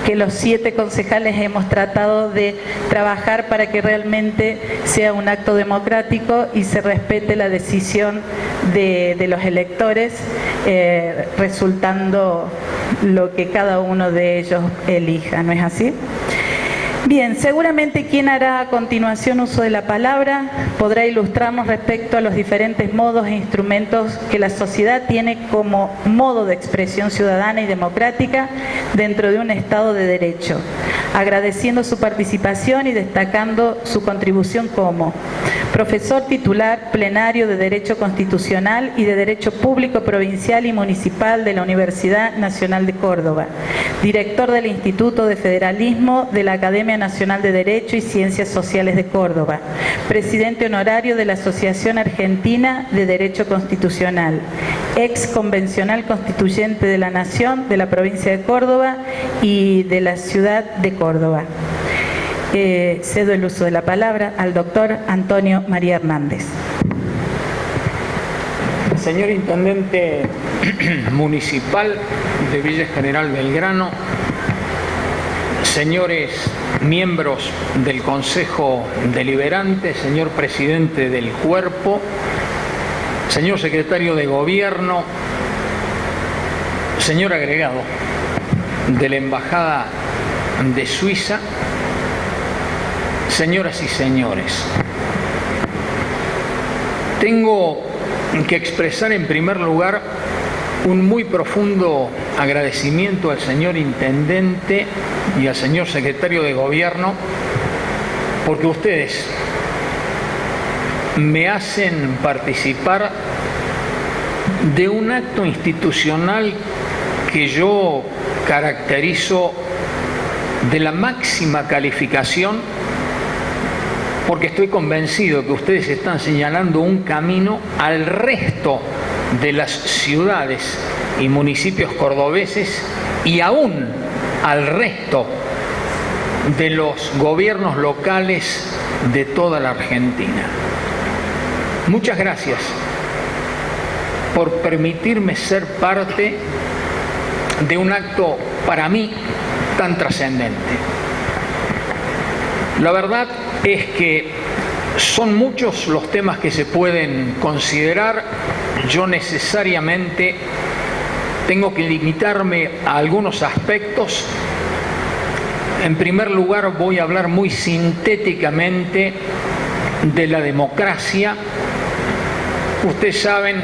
que los 7 concejales hemos tratado de trabajar para que realmente sea un acto democrático y se respete la decisión de los electores, resultando lo que cada uno de ellos elija, ¿no es así? Bien, seguramente quien hará a continuación uso de la palabra podrá ilustrarnos respecto a los diferentes modos e instrumentos que la sociedad tiene como modo de expresión ciudadana y democrática dentro de un Estado de Derecho, agradeciendo su participación y destacando su contribución como profesor titular plenario de Derecho Constitucional y de Derecho Público Provincial y Municipal de la Universidad Nacional de Córdoba, director del Instituto de Federalismo de la Academia Nacional de Derecho y Ciencias Sociales de Córdoba, presidente honorario de la Asociación Argentina de Derecho Constitucional, ex convencional constituyente de la Nación de la provincia de Córdoba y de la ciudad de Córdoba. Cedo el uso de la palabra al doctor Antonio María Hernández. Señor Intendente Municipal de Villa General Belgrano, señores miembros del Consejo Deliberante, señor Presidente del Cuerpo, señor Secretario de Gobierno, señor agregado de la Embajada de Suiza, señoras y señores, tengo que expresar en primer lugar un muy profundo agradecimiento al señor Intendente y al señor Secretario de Gobierno, porque ustedes me hacen participar de un acto institucional que yo caracterizo de la máxima calificación, porque estoy convencido que ustedes están señalando un camino al resto de las ciudades y municipios cordobeses y aún al resto de los gobiernos locales de toda la Argentina. Muchas gracias por permitirme ser parte de un acto para mí tan trascendente. La verdad es que son muchos los temas que se pueden considerar. Yo necesariamente tengo que limitarme a algunos aspectos. En primer lugar, voy a hablar muy sintéticamente de la democracia. Ustedes saben,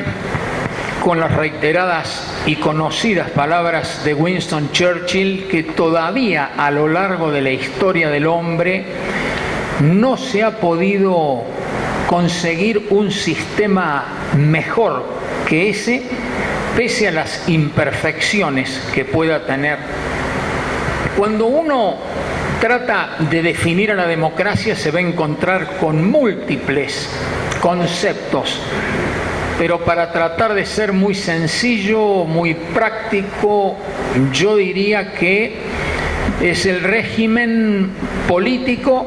con las reiteradas y conocidas palabras de Winston Churchill, que todavía a lo largo de la historia del hombre no se ha podido conseguir un sistema mejor que ese, pese a las imperfecciones que pueda tener. Cuando uno trata de definir a la democracia, se va a encontrar con múltiples conceptos pero para tratar de ser muy sencillo, muy práctico, yo diría que es el régimen político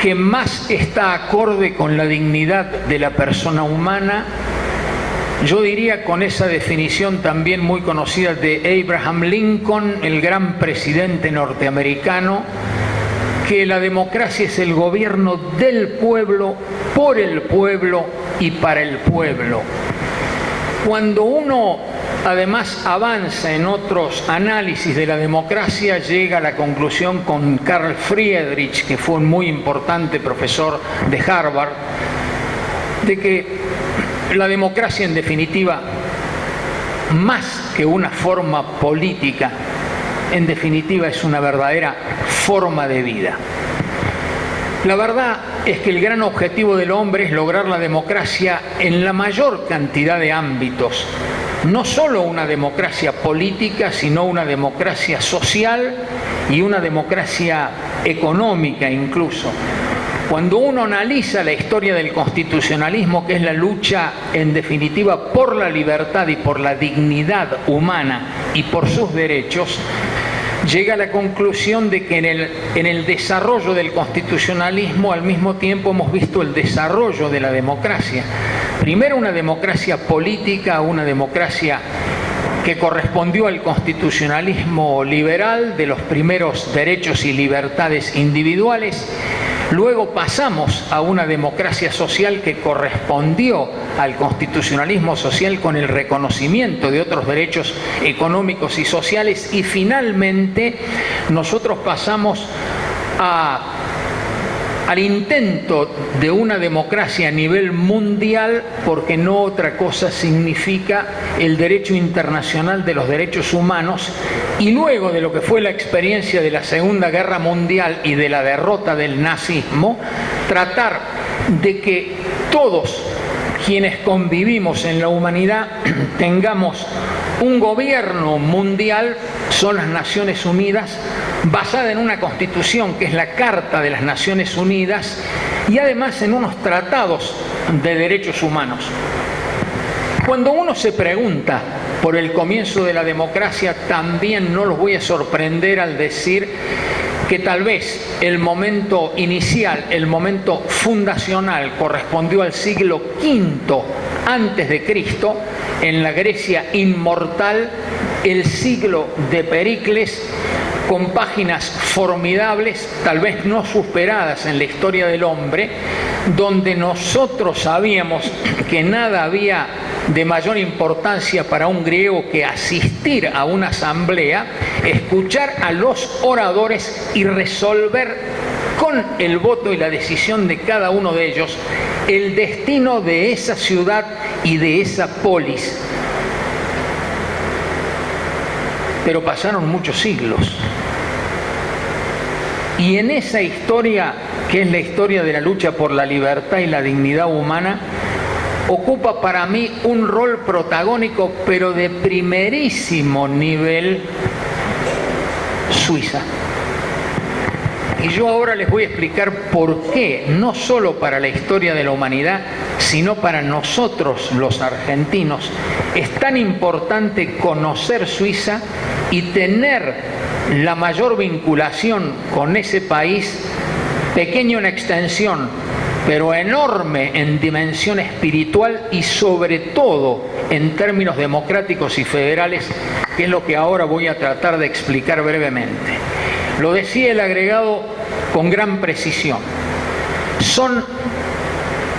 que más está acorde con la dignidad de la persona humana. Yo diría, con esa definición también muy conocida de Abraham Lincoln, el gran presidente norteamericano, que la democracia es el gobierno del pueblo, por el pueblo y para el pueblo. Cuando uno además avanza en otros análisis de la democracia, llega a la conclusión con Carl Friedrich, que fue un muy importante profesor de Harvard, de que la democracia, en definitiva, más que una forma política, en definitiva es una verdadera forma de vida. La verdad es que el gran objetivo del hombre es lograr la democracia en la mayor cantidad de ámbitos. No solo una democracia política, sino una democracia social y una democracia económica incluso. Cuando uno analiza la historia del constitucionalismo, que es la lucha en definitiva por la libertad y por la dignidad humana y por sus derechos, llega a la conclusión de que en el desarrollo del constitucionalismo al mismo tiempo hemos visto el desarrollo de la democracia. Primero una democracia política, una democracia que correspondió al constitucionalismo liberal, de los primeros derechos y libertades individuales. Luego pasamos a una democracia social que correspondió al constitucionalismo social con el reconocimiento de otros derechos económicos y sociales, y finalmente nosotros pasamos al intento de una democracia a nivel mundial, porque no otra cosa significa el derecho internacional de los derechos humanos, y luego de lo que fue la experiencia de la Segunda Guerra Mundial y de la derrota del nazismo, tratar de que todos quienes convivimos en la humanidad tengamos un gobierno mundial, son las Naciones Unidas, basada en una constitución que es la Carta de las Naciones Unidas, y además en unos tratados de derechos humanos. Cuando uno se pregunta por el comienzo de la democracia, también no los voy a sorprender al decir que tal vez el momento inicial, el momento fundacional, correspondió al siglo V antes de Cristo, en la Grecia inmortal, el siglo de Pericles, con páginas formidables, tal vez no superadas en la historia del hombre, donde nosotros sabíamos que nada había de mayor importancia para un griego que asistir a una asamblea, escuchar a los oradores y resolver con el voto y la decisión de cada uno de ellos el destino de esa ciudad y de esa polis. Pero pasaron muchos siglos. Y en esa historia, que es la historia de la lucha por la libertad y la dignidad humana, ocupa para mí un rol protagónico, pero de primerísimo nivel, Suiza. Y yo ahora les voy a explicar por qué, no solo para la historia de la humanidad, sino para nosotros los argentinos, es tan importante conocer Suiza y tener la mayor vinculación con ese país, pequeño en extensión, pero enorme en dimensión espiritual y sobre todo en términos democráticos y federales, que es lo que ahora voy a tratar de explicar brevemente. Lo decía el agregado con gran precisión. Son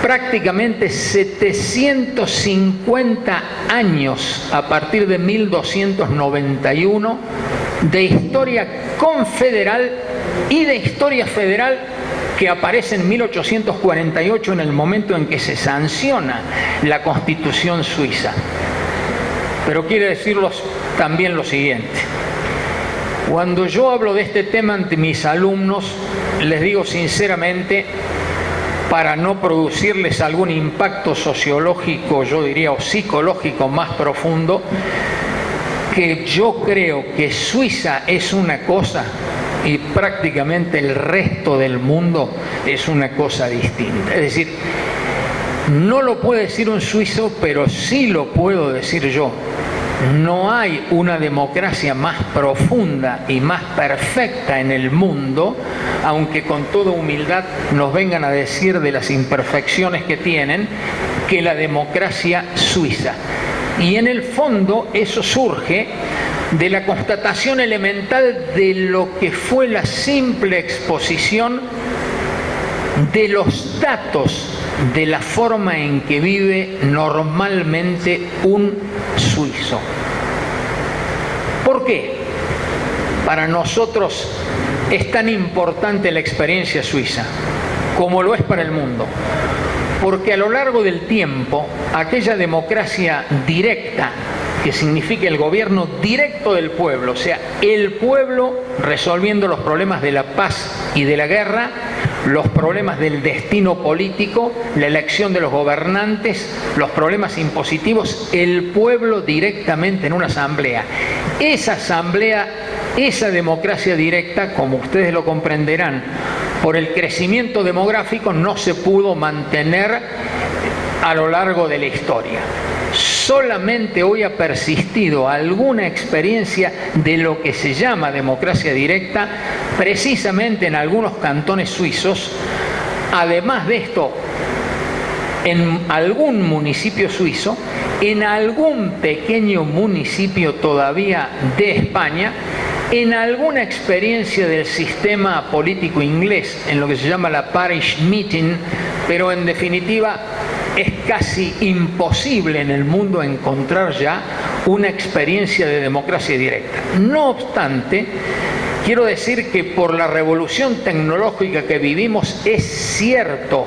prácticamente 750 años a partir de 1291 de historia confederal y de historia federal, que aparece en 1848 en el momento en que se sanciona la Constitución suiza. Pero quiere decirlos también lo siguiente. Cuando yo hablo de este tema ante mis alumnos, les digo sinceramente, para no producirles algún impacto sociológico, yo diría, o psicológico más profundo, que yo creo que Suiza es una cosa y prácticamente el resto del mundo es una cosa distinta. Es decir, No lo puede decir un suizo, pero sí lo puedo decir yo. No hay una democracia más profunda y más perfecta en el mundo, aunque con toda humildad nos vengan a decir de las imperfecciones que tienen, que la democracia suiza. Y en el fondo eso surge de la constatación elemental de lo que fue la simple exposición de los datos de la forma en que vive normalmente un suizo. ¿Por qué? Para nosotros es tan importante la experiencia suiza, como lo es para el mundo. Porque a lo largo del tiempo, aquella democracia directa, que significa el gobierno directo del pueblo, o sea, el pueblo resolviendo los problemas de la paz y de la guerra, los problemas del destino político, la elección de los gobernantes, los problemas impositivos, el pueblo directamente en una asamblea. Esa asamblea, esa democracia directa, como ustedes lo comprenderán, por el crecimiento demográfico no se pudo mantener a lo largo de la historia. Solamente hoy ha persistido alguna experiencia de lo que se llama democracia directa, precisamente en algunos cantones suizos. Además de esto, en algún municipio suizo, en algún pequeño municipio todavía de España, en alguna experiencia del sistema político inglés, en lo que se llama la parish meeting, pero en definitiva es casi imposible en el mundo encontrar ya una experiencia de democracia directa. No obstante, quiero decir que por la revolución tecnológica que vivimos es cierto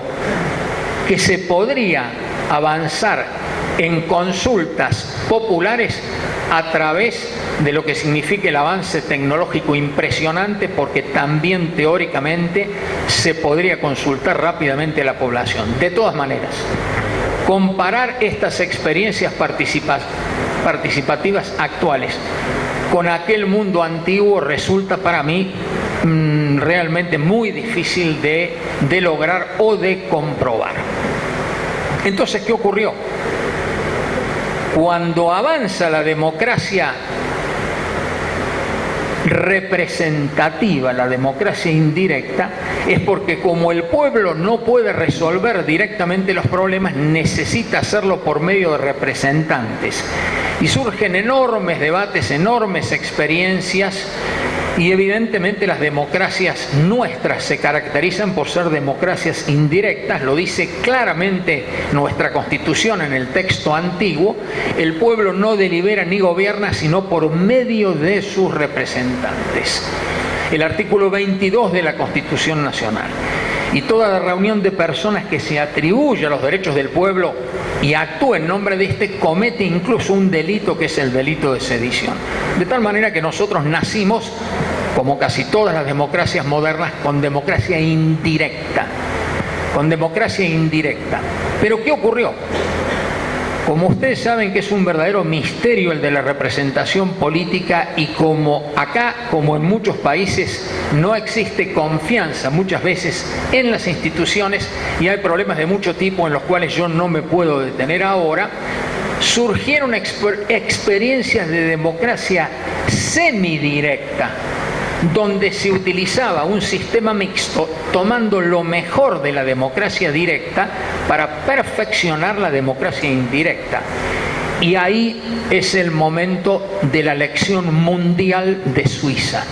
que se podría avanzar en consultas populares a través de lo que significa el avance tecnológico impresionante, porque también teóricamente se podría consultar rápidamente a la población. De todas maneras, comparar estas experiencias participativas actuales con aquel mundo antiguo resulta para mí realmente muy difícil de lograr o de comprobar. Entonces, ¿qué ocurrió? Cuando avanza la democracia representativa, la democracia indirecta, es porque como el pueblo no puede resolver directamente los problemas, necesita hacerlo por medio de representantes. Y surgen enormes debates, enormes experiencias, y evidentemente las democracias nuestras se caracterizan por ser democracias indirectas. Lo dice claramente nuestra Constitución en el texto antiguo: el pueblo no delibera ni gobierna sino por medio de sus representantes. El artículo 22 de la Constitución Nacional. Y toda la reunión de personas que se atribuye a los derechos del pueblo y actúa en nombre de este comete incluso un delito, que es el delito de sedición. De tal manera que nosotros nacimos, como casi todas las democracias modernas, con democracia indirecta. Con democracia indirecta. Pero ¿qué ocurrió? Como ustedes saben que es un verdadero misterio el de la representación política, y como acá, como en muchos países, no existe confianza muchas veces en las instituciones y hay problemas de mucho tipo en los cuales yo no me puedo detener ahora, surgieron experiencias de democracia semidirecta, donde se utilizaba un sistema mixto tomando lo mejor de la democracia directa para perfeccionar la democracia indirecta. Y ahí es el momento de la lección mundial de Suiza.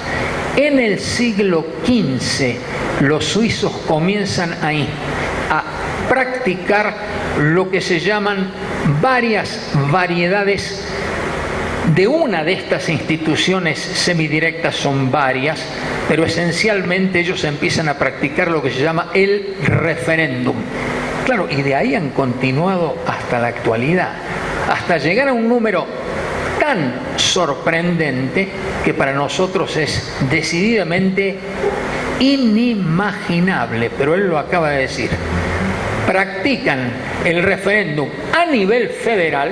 En el siglo XV los suizos comienzan a practicar lo que se llaman varias variedades de una de estas instituciones semidirectas. Son varias, pero esencialmente ellos empiezan a practicar lo que se llama el referéndum. Claro, y de ahí han continuado hasta la actualidad, hasta llegar a un número tan sorprendente que para nosotros es decididamente inimaginable, pero él lo acaba de decir. Practican el referéndum a nivel federal,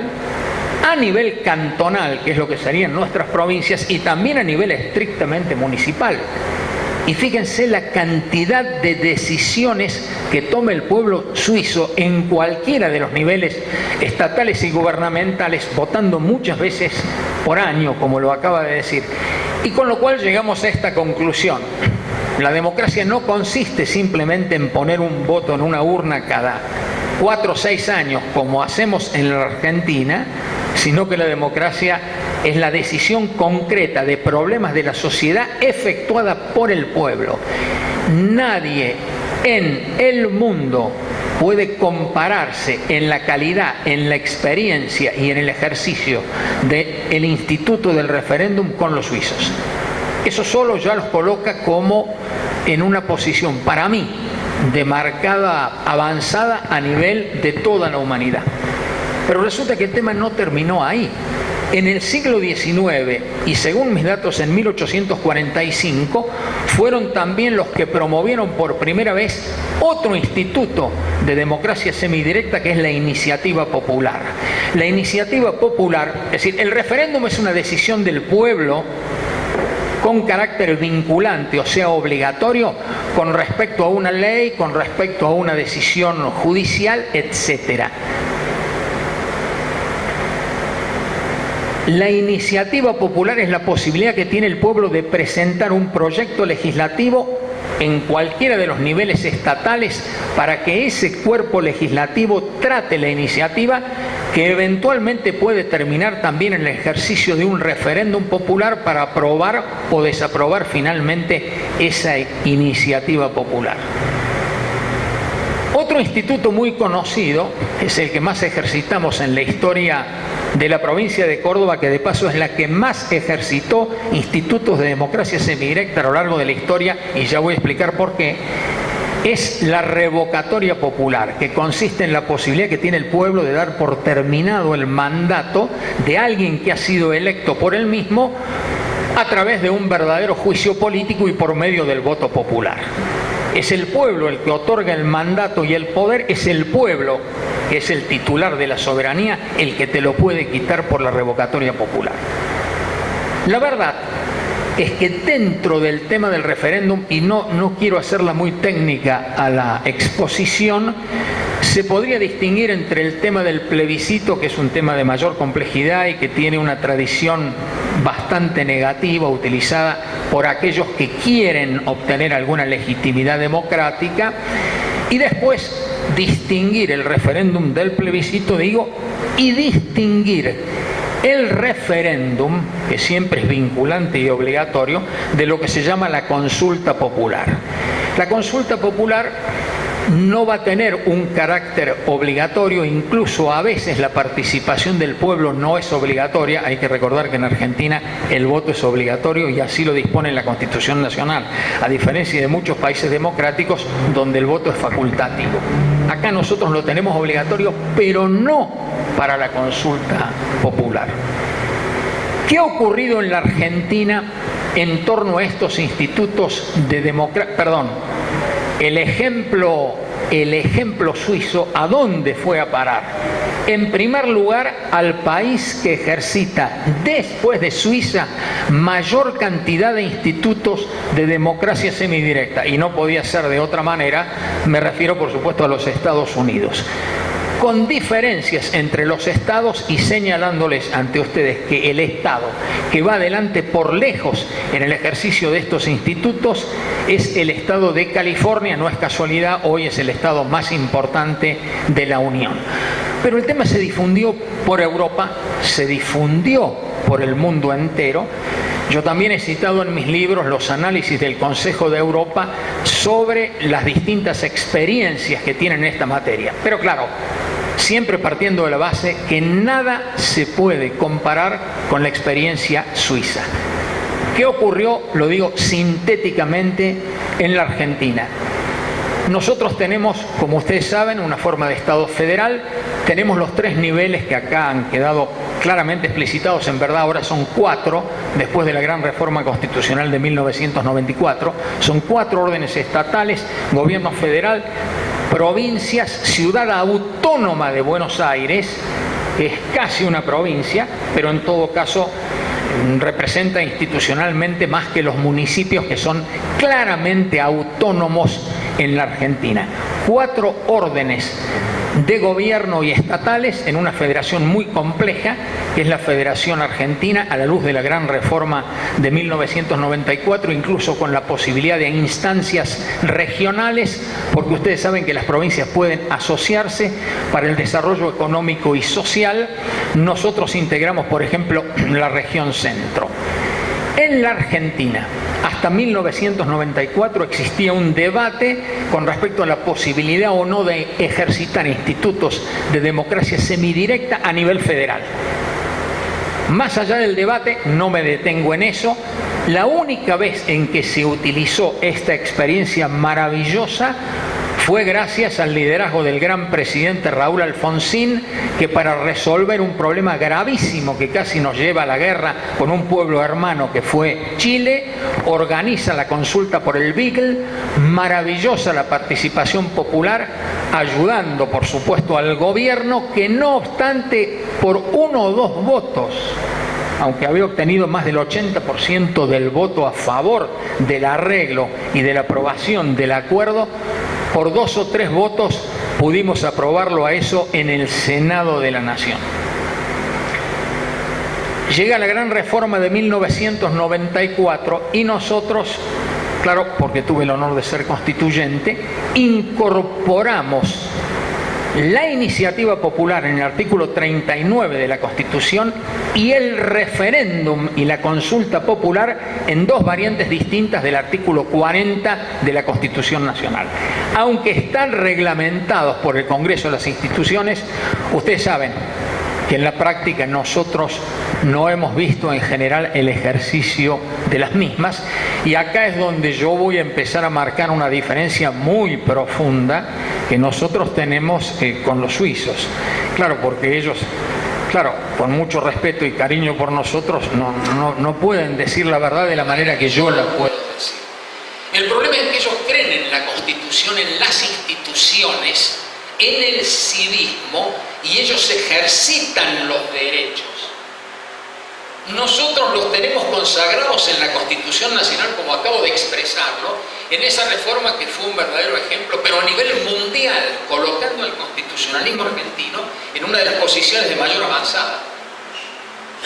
a nivel cantonal, que es lo que serían nuestras provincias, y también a nivel estrictamente municipal. Y fíjense la cantidad de decisiones que toma el pueblo suizo en cualquiera de los niveles estatales y gubernamentales, votando muchas veces por año, como lo acaba de decir. Y con lo cual llegamos a esta conclusión. La democracia no consiste simplemente en poner un voto en una urna cada 4 o 6 años, como hacemos en la Argentina, sino que la democracia es la decisión concreta de problemas de la sociedad efectuada por el pueblo. Nadie en el mundo puede compararse en la calidad, en la experiencia y en el ejercicio del instituto del referéndum con los suizos. Eso solo ya los coloca como en una posición, para mí, de marcada avanzada a nivel de toda la humanidad. Pero resulta que el tema no terminó ahí. En el siglo XIX, y según mis datos en 1845, fueron también los que promovieron por primera vez otro instituto de democracia semidirecta, que es la iniciativa popular. La iniciativa popular, es decir, el referéndum es una decisión del pueblo con carácter vinculante, o sea, obligatorio, con respecto a una ley, con respecto a una decisión judicial, etc. La iniciativa popular es la posibilidad que tiene el pueblo de presentar un proyecto legislativo en cualquiera de los niveles estatales para que ese cuerpo legislativo trate la iniciativa, que eventualmente puede terminar también en el ejercicio de un referéndum popular para aprobar o desaprobar finalmente esa iniciativa popular. Otro instituto muy conocido, es el que más ejercitamos en la historia de la provincia de Córdoba, que de paso es la que más ejercitó institutos de democracia semidirecta a lo largo de la historia, y ya voy a explicar por qué, es la revocatoria popular, que consiste en la posibilidad que tiene el pueblo de dar por terminado el mandato de alguien que ha sido electo por él mismo a través de un verdadero juicio político y por medio del voto popular. Es el pueblo el que otorga el mandato y el poder, es el pueblo, que es el titular de la soberanía, el que te lo puede quitar por la revocatoria popular. La verdad es que dentro del tema del referéndum, y no quiero hacerla muy técnica a la exposición, se podría distinguir entre el tema del plebiscito, que es un tema de mayor complejidad y que tiene una tradición bastante negativa utilizada por aquellos que quieren obtener alguna legitimidad democrática, y después distinguir el referéndum del plebiscito, y distinguir el referéndum, que siempre es vinculante y obligatorio, de lo que se llama la consulta popular. La consulta popular no va a tener un carácter obligatorio, incluso a veces la participación del pueblo no es obligatoria. Hay que recordar que en Argentina el voto es obligatorio y así lo dispone la Constitución Nacional, a diferencia de muchos países democráticos donde el voto es facultativo. Acá nosotros lo tenemos obligatorio, pero no para la consulta popular. ¿Qué ha ocurrido en la Argentina en torno a estos institutos de democracia? El ejemplo suizo, ¿a dónde fue a parar? En primer lugar, al país que ejercita, después de Suiza, mayor cantidad de institutos de democracia semidirecta. Y no podía ser de otra manera, me refiero por supuesto a los Estados Unidos. Con diferencias entre los estados y señalándoles ante ustedes que el estado que va adelante por lejos en el ejercicio de estos institutos es el estado de California. No es casualidad, hoy es el estado más importante de la Unión. Pero el tema se difundió por Europa, se difundió por el mundo entero. Yo también he citado en mis libros los análisis del Consejo de Europa sobre las distintas experiencias que tienen en esta materia. Pero claro, siempre partiendo de la base que nada se puede comparar con la experiencia suiza. ¿Qué ocurrió? Lo digo sintéticamente en la Argentina. Nosotros tenemos, como ustedes saben, una forma de Estado federal. Tenemos los 3 niveles que acá han quedado claramente explicitados. En verdad ahora son 4, después de la gran reforma constitucional de 1994. Son 4 órdenes estatales: gobierno federal, provincias, ciudad autónoma de Buenos Aires, que es casi una provincia, pero en todo caso representa institucionalmente más que los municipios, que son claramente autónomos en la Argentina. 4 órdenes de gobierno y estatales en una federación muy compleja, que es la Federación Argentina, a la luz de la gran reforma de 1994, incluso con la posibilidad de instancias regionales, porque ustedes saben que las provincias pueden asociarse para el desarrollo económico y social. Nosotros integramos, por ejemplo, la región centro. En la Argentina, hasta 1994 existía un debate con respecto a la posibilidad o no de ejercitar institutos de democracia semidirecta a nivel federal. Más allá del debate, no me detengo en eso, la única vez en que se utilizó esta experiencia maravillosa fue gracias al liderazgo del gran presidente Raúl Alfonsín, que para resolver un problema gravísimo que casi nos lleva a la guerra con un pueblo hermano que fue Chile, organiza la consulta por el Beagle, maravillosa la participación popular, ayudando por supuesto al gobierno, que no obstante por 1 o 2 votos, aunque había obtenido más del 80% del voto a favor del arreglo y de la aprobación del acuerdo, por 2 o 3 votos pudimos aprobarlo a eso en el Senado de la Nación. Llega la gran reforma de 1994 y nosotros, claro, porque tuve el honor de ser constituyente, incorporamos la iniciativa popular en el artículo 39 de la Constitución y el referéndum y la consulta popular en 2 variantes distintas del artículo 40 de la Constitución Nacional. Aunque están reglamentados por el Congreso de las instituciones, ustedes saben que en la práctica nosotros no hemos visto en general el ejercicio de las mismas, y acá es donde yo voy a empezar a marcar una diferencia muy profunda que nosotros tenemos con los suizos. Claro, porque ellos, claro, con mucho respeto y cariño por nosotros, no pueden decir la verdad de la manera que yo la puedo decir. El problema es que ellos creen en la Constitución, en las instituciones, en el civismo, y ellos ejercitan los derechos. Nosotros los tenemos consagrados en la Constitución Nacional, como acabo de expresarlo, en esa reforma que fue un verdadero ejemplo, pero a nivel mundial, colocando al constitucionalismo argentino en una de las posiciones de mayor avanzada.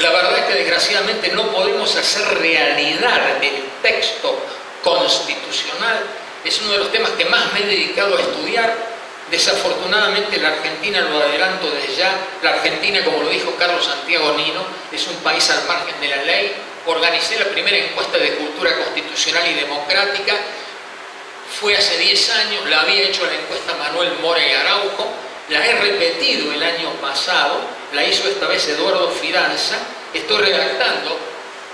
La verdad es que desgraciadamente no podemos hacer realidad el texto constitucional. Es uno de los temas que más me he dedicado a estudiar. Desafortunadamente la Argentina, lo adelanto desde ya, la Argentina, como lo dijo Carlos Santiago Nino, es un país al margen de la ley. Organicé la primera encuesta de cultura constitucional y democrática, fue hace 10 años, la había hecho la encuesta Manuel Mora y Araujo, la he repetido el año pasado, la hizo esta vez Eduardo Fidanza, estoy redactando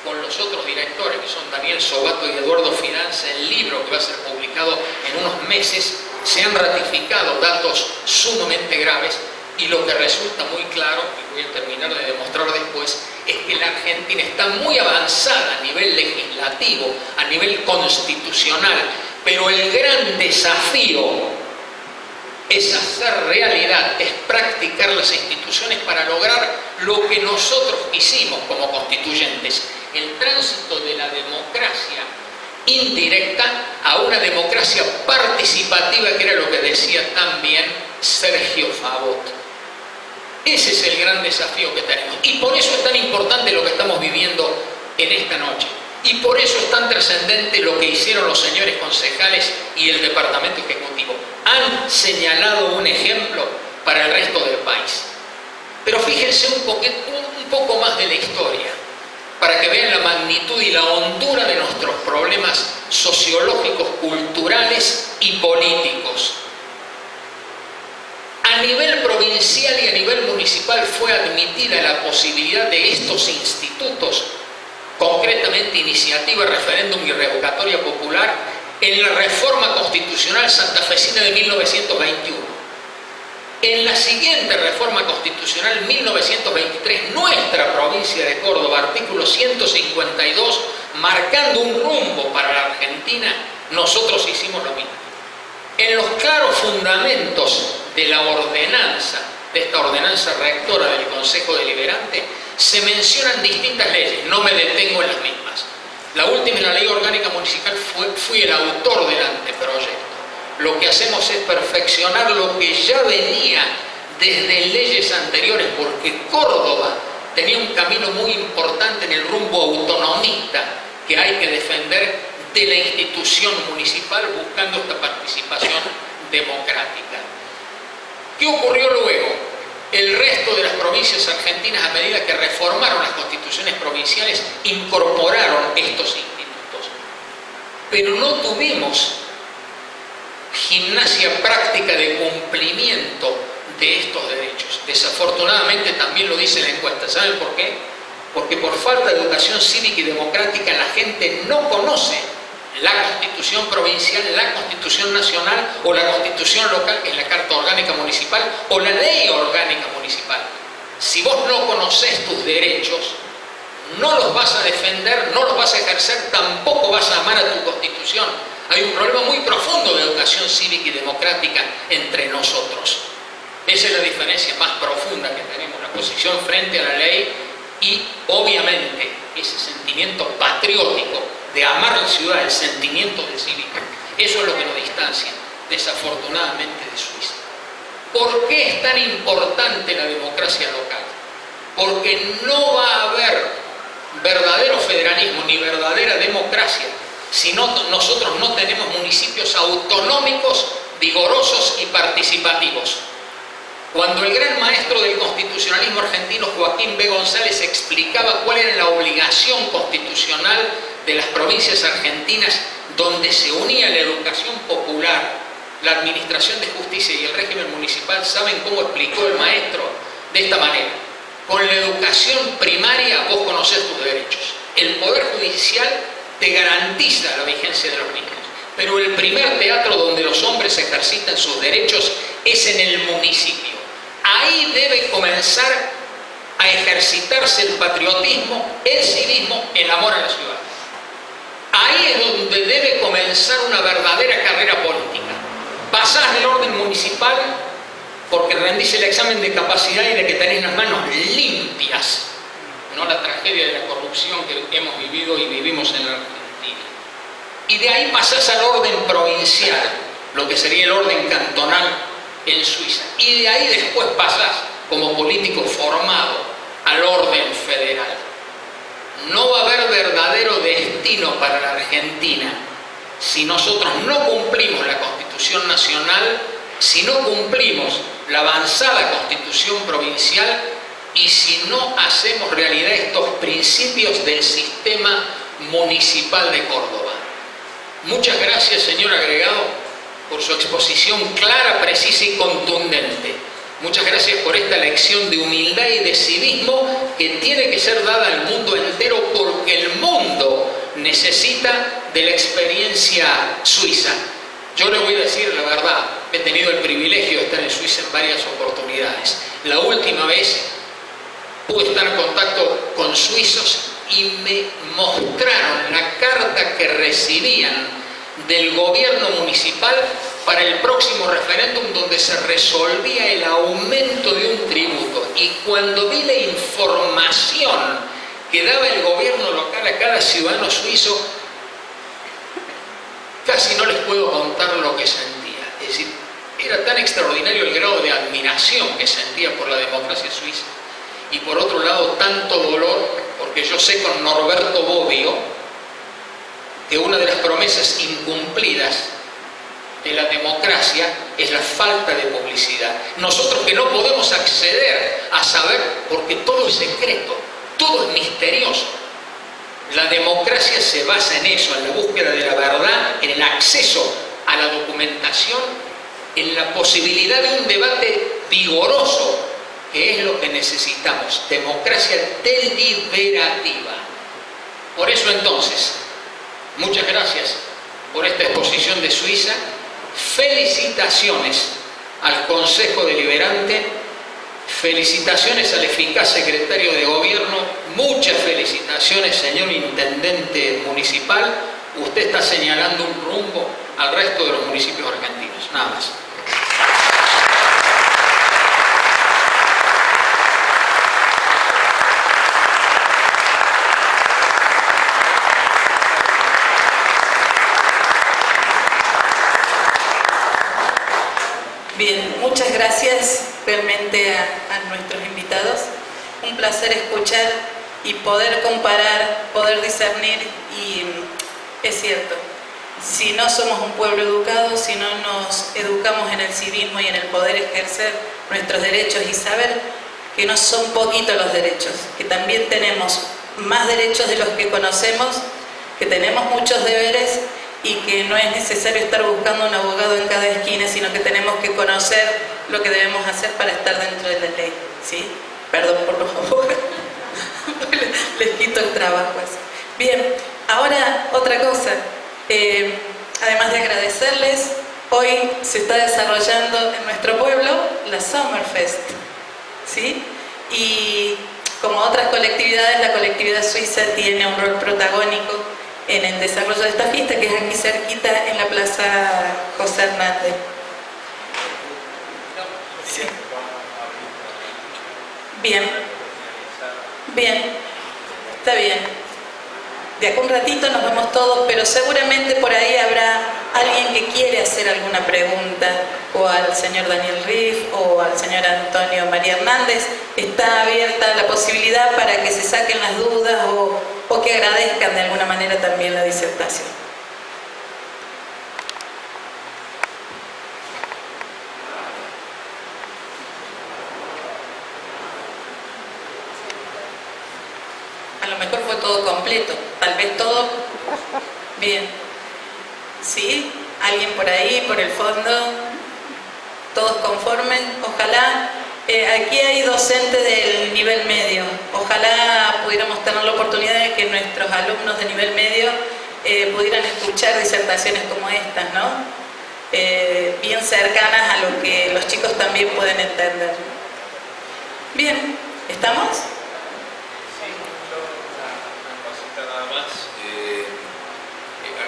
con los otros directores, que son Daniel Sobato y Eduardo Fidanza, el libro que va a ser publicado en unos meses. Se han ratificado datos sumamente graves, y lo que resulta muy claro, y voy a terminar de demostrar después, es que la Argentina está muy avanzada a nivel legislativo, a nivel constitucional, pero el gran desafío es hacer realidad, es practicar las instituciones para lograr lo que nosotros hicimos como constituyentes, el tránsito de la democracia indirecta a una democracia participativa, que era lo que decía también Sergio Favot. Ese es el gran desafío que tenemos, y por eso es tan importante lo que estamos viviendo en esta noche, y por eso es tan trascendente lo que hicieron los señores concejales y el departamento ejecutivo. Han señalado un ejemplo para el resto del país. Pero fíjense un poco más de la historia, para que vean la magnitud y la hondura de nuestros problemas sociológicos, culturales y políticos. A nivel provincial y a nivel municipal fue admitida la posibilidad de estos institutos, concretamente iniciativa, referéndum y revocatoria popular, en la reforma constitucional santafesina de 1921. En la siguiente reforma constitucional, 1923, nuestra provincia de Córdoba, artículo 152, marcando un rumbo para la Argentina, nosotros hicimos lo mismo. En los claros fundamentos de la ordenanza, de esta ordenanza rectora del Consejo Deliberante, se mencionan distintas leyes, no me detengo en las mismas. La última es la Ley Orgánica Municipal, fui el autor del anteproyecto. Lo que hacemos es perfeccionar lo que ya venía desde leyes anteriores, porque Córdoba tenía un camino muy importante en el rumbo autonomista que hay que defender de la institución municipal buscando esta participación democrática. ¿Qué ocurrió luego? El resto de las provincias argentinas, a medida que reformaron las constituciones provinciales, incorporaron estos institutos. Pero no tuvimos gimnasia práctica de cumplimiento de estos derechos. Desafortunadamente también lo dice la encuesta. ¿Saben por qué? Porque por falta de educación cívica y democrática la gente no conoce la Constitución provincial, la Constitución nacional o la Constitución local, que es la Carta Orgánica Municipal, o la Ley Orgánica Municipal. Si vos no conocés tus derechos, no los vas a defender, no los vas a ejercer, tampoco vas a amar a tu Constitución. Hay un problema muy profundo de educación cívica y democrática entre nosotros. Esa es la diferencia más profunda que tenemos, la posición frente a la ley y, obviamente, ese sentimiento patriótico de amar la ciudad, el sentimiento de cívico. Eso es lo que nos distancia, desafortunadamente, de Suiza. ¿Por qué es tan importante la democracia local? Porque no va a haber verdadero federalismo ni verdadera democracia si nosotros no tenemos municipios autonómicos, vigorosos y participativos. Cuando el gran maestro del constitucionalismo argentino, Joaquín B. González, explicaba cuál era la obligación constitucional de las provincias argentinas, donde se unía la educación popular, la administración de justicia y el régimen municipal, ¿saben cómo explicó el maestro? De esta manera: con la educación primaria vos conocés tus derechos. El Poder Judicial te garantiza la vigencia de los mismos. Pero el primer teatro donde los hombres ejercitan sus derechos es en el municipio. Ahí debe comenzar a ejercitarse el patriotismo, el civismo, el amor a la ciudad. Ahí es donde debe comenzar una verdadera carrera política. Pasás del orden municipal porque rendís el examen de capacidad y de que tenés las manos limpias, no la tragedia de la corrupción que hemos vivido y vivimos en la Argentina. Y de ahí pasás al orden provincial, lo que sería el orden cantonal en Suiza. Y de ahí después pasás, como político formado, al orden federal. No va a haber verdadero destino para la Argentina si nosotros no cumplimos la Constitución Nacional, si no cumplimos la avanzada Constitución Provincial y si no hacemos realidad estos principios del sistema municipal de Córdoba. Muchas gracias, señor agregado, por su exposición clara, precisa y contundente. Muchas gracias por esta lección de humildad y de civismo que tiene que ser dada al mundo entero, porque el mundo necesita de la experiencia suiza. Yo le voy a decir la verdad, he tenido el privilegio de estar en Suiza en varias oportunidades. La última vez pude estar en contacto con suizos y me mostraron la carta que recibían del gobierno municipal para el próximo referéndum, donde se resolvía el aumento de un tributo. Y cuando vi la información que daba el gobierno local a cada ciudadano suizo, casi no les puedo contar lo que sentía. Es decir, era tan extraordinario el grado de admiración que sentía por la democracia suiza. Y por otro lado, tanto dolor, porque yo sé con Norberto Bobbio que una de las promesas incumplidas de la democracia es la falta de publicidad. Nosotros que no podemos acceder a saber, porque todo es secreto, todo es misterioso. La democracia se basa en eso, en la búsqueda de la verdad, en el acceso a la documentación, en la posibilidad de un debate vigoroso, que es lo que necesitamos, democracia deliberativa. Por eso entonces, muchas gracias por esta exposición de Suiza. Felicitaciones al Consejo Deliberante, felicitaciones al eficaz secretario de Gobierno, muchas felicitaciones, señor Intendente Municipal. Usted está señalando un rumbo al resto de los municipios argentinos. Nada más. realmente a nuestros invitados. Un placer escuchar y poder comparar, poder discernir, y es cierto, si no somos un pueblo educado, si no nos educamos en el civismo y en el poder ejercer nuestros derechos y saber que no son poquitos los derechos, que también tenemos más derechos de los que conocemos, que tenemos muchos deberes y que no es necesario estar buscando un abogado en cada esquina, sino que tenemos que conocer lo que debemos hacer para estar dentro de la ley, ¿sí? Perdón por los abogados, les quito el trabajo así. Bien, ahora otra cosa, además de agradecerles, hoy se está desarrollando en nuestro pueblo la Sommerfest, ¿sí? Y como otras colectividades, la colectividad suiza tiene un rol protagónico en el desarrollo de esta fiesta, que es aquí cerquita en la Plaza José Hernández. Sí. Bien, bien, está bien. De acá un ratito nos vemos todos, pero seguramente por ahí habrá alguien que quiere hacer alguna pregunta, o al señor Daniel Riff, o al señor Antonio María Hernández. Está abierta la posibilidad para que se saquen las dudas o que agradezcan de alguna manera también la disertación. A lo mejor fue todo completo, tal vez todo. Bien. ¿Sí? ¿Alguien por ahí, por el fondo? ¿Todos conformes? Ojalá. Aquí hay docentes del nivel medio. Ojalá pudiéramos tener la oportunidad de que nuestros alumnos de nivel medio pudieran escuchar disertaciones como estas, ¿no? Bien cercanas a lo que los chicos también pueden entender. Bien, ¿estamos? Nada más,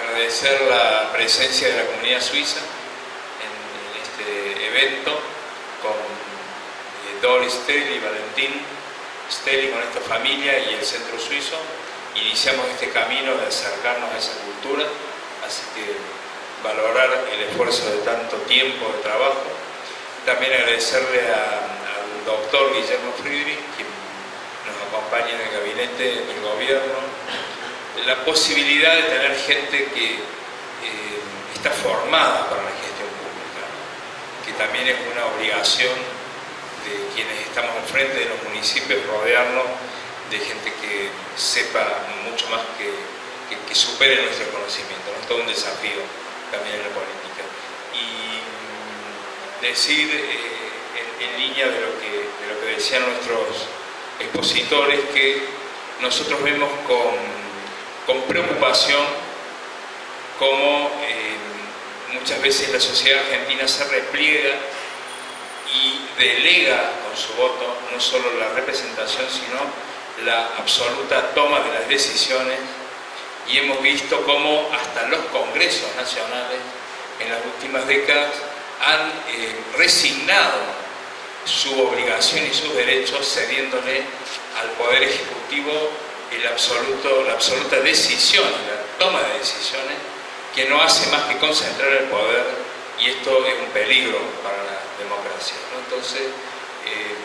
agradecer la presencia de la comunidad suiza en este evento con Doris Stelli y Valentín Stelli, con esta familia y el Centro Suizo. Iniciamos este camino de acercarnos a esa cultura, así que valorar el esfuerzo de tanto tiempo de trabajo. También agradecerle al doctor Guillermo Friedrich, quien nos acompaña en el gabinete del gobierno, la posibilidad de tener gente que está formada para la gestión pública, que también es una obligación de quienes estamos al frente de los municipios, rodearnos de gente que sepa mucho más, que supere nuestro conocimiento, ¿no? Es todo un desafío también en la política. Y decir, en línea de lo que decían nuestros expositores, que nosotros vemos con preocupación cómo muchas veces la sociedad argentina se repliega y delega con su voto no solo la representación, sino la absoluta toma de las decisiones, y hemos visto cómo hasta los congresos nacionales en las últimas décadas han resignado su obligación y sus derechos, cediéndole al Poder Ejecutivo la absoluta decisión, la toma de decisiones, que no hace más que concentrar el poder, y esto es un peligro para la democracia, ¿no? Entonces,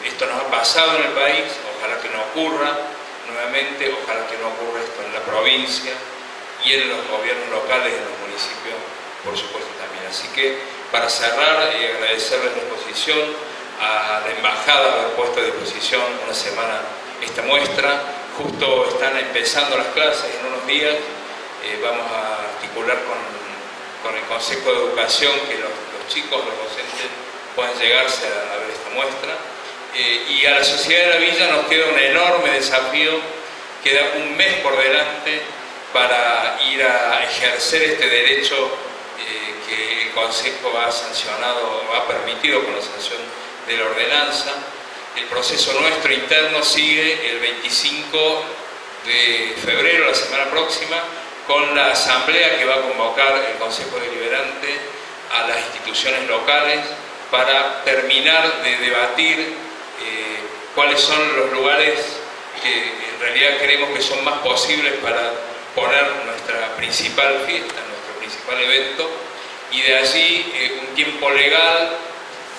esto nos ha pasado en el país, ojalá que no ocurra nuevamente, ojalá que no ocurra esto en la provincia y en los gobiernos locales, en los municipios, por supuesto también. Así que, para cerrar, agradecerles la exposición, a la embajada haber puesto a disposición una semana esta muestra. Justo están empezando las clases en unos días, vamos a articular con el Consejo de Educación que los chicos, los docentes puedan llegarse a ver esta muestra. Y a la sociedad de la villa nos queda un enorme desafío, queda un mes por delante para ir a ejercer este derecho que el Consejo ha sancionado, ha permitido con la sanción de la ordenanza. El proceso nuestro interno sigue el 25 de febrero, la semana próxima, con la asamblea que va a convocar el Consejo Deliberante a las instituciones locales para terminar de debatir cuáles son los lugares que en realidad creemos que son más posibles para poner nuestra principal fiesta, nuestro principal evento, y de allí un tiempo legal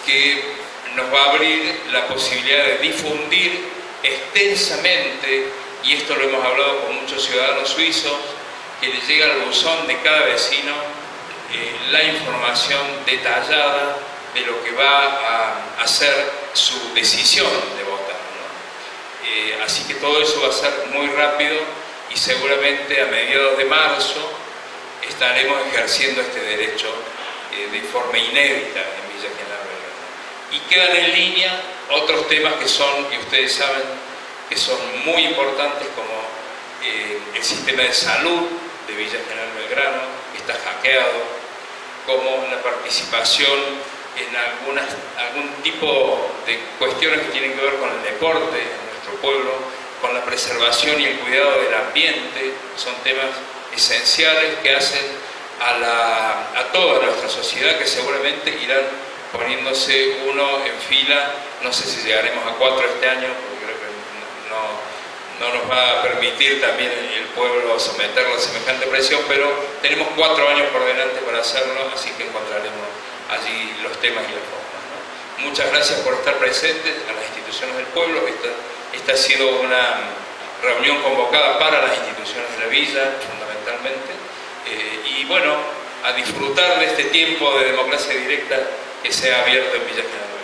que nos va a abrir la posibilidad de difundir extensamente, y esto lo hemos hablado con muchos ciudadanos suizos, que les llega al buzón de cada vecino la información detallada de lo que va a hacer su decisión de votar, ¿no? Así que todo eso va a ser muy rápido y seguramente a mediados de marzo estaremos ejerciendo este derecho de forma inédita en Villa General Belgrano. Y quedan en línea otros temas que ustedes saben, que son muy importantes, como el sistema de salud de Villa General Belgrano, que está hackeado, como la participación en algún tipo de cuestiones que tienen que ver con el deporte en nuestro pueblo, con la preservación y el cuidado del ambiente. Son temas esenciales que hacen a toda nuestra sociedad, que seguramente irán poniéndose uno en fila. No sé si llegaremos a 4 este año, porque creo que no nos va a permitir también el pueblo someterlo a semejante presión, pero tenemos 4 años por delante para hacerlo, así que encontraremos allí los temas y las formas, ¿no? Muchas gracias por estar presentes a las instituciones del pueblo. Esta ha sido una reunión convocada para las instituciones de la villa, fundamentalmente, y bueno, a disfrutar de este tiempo de democracia directa que se ha abierto en Villa General.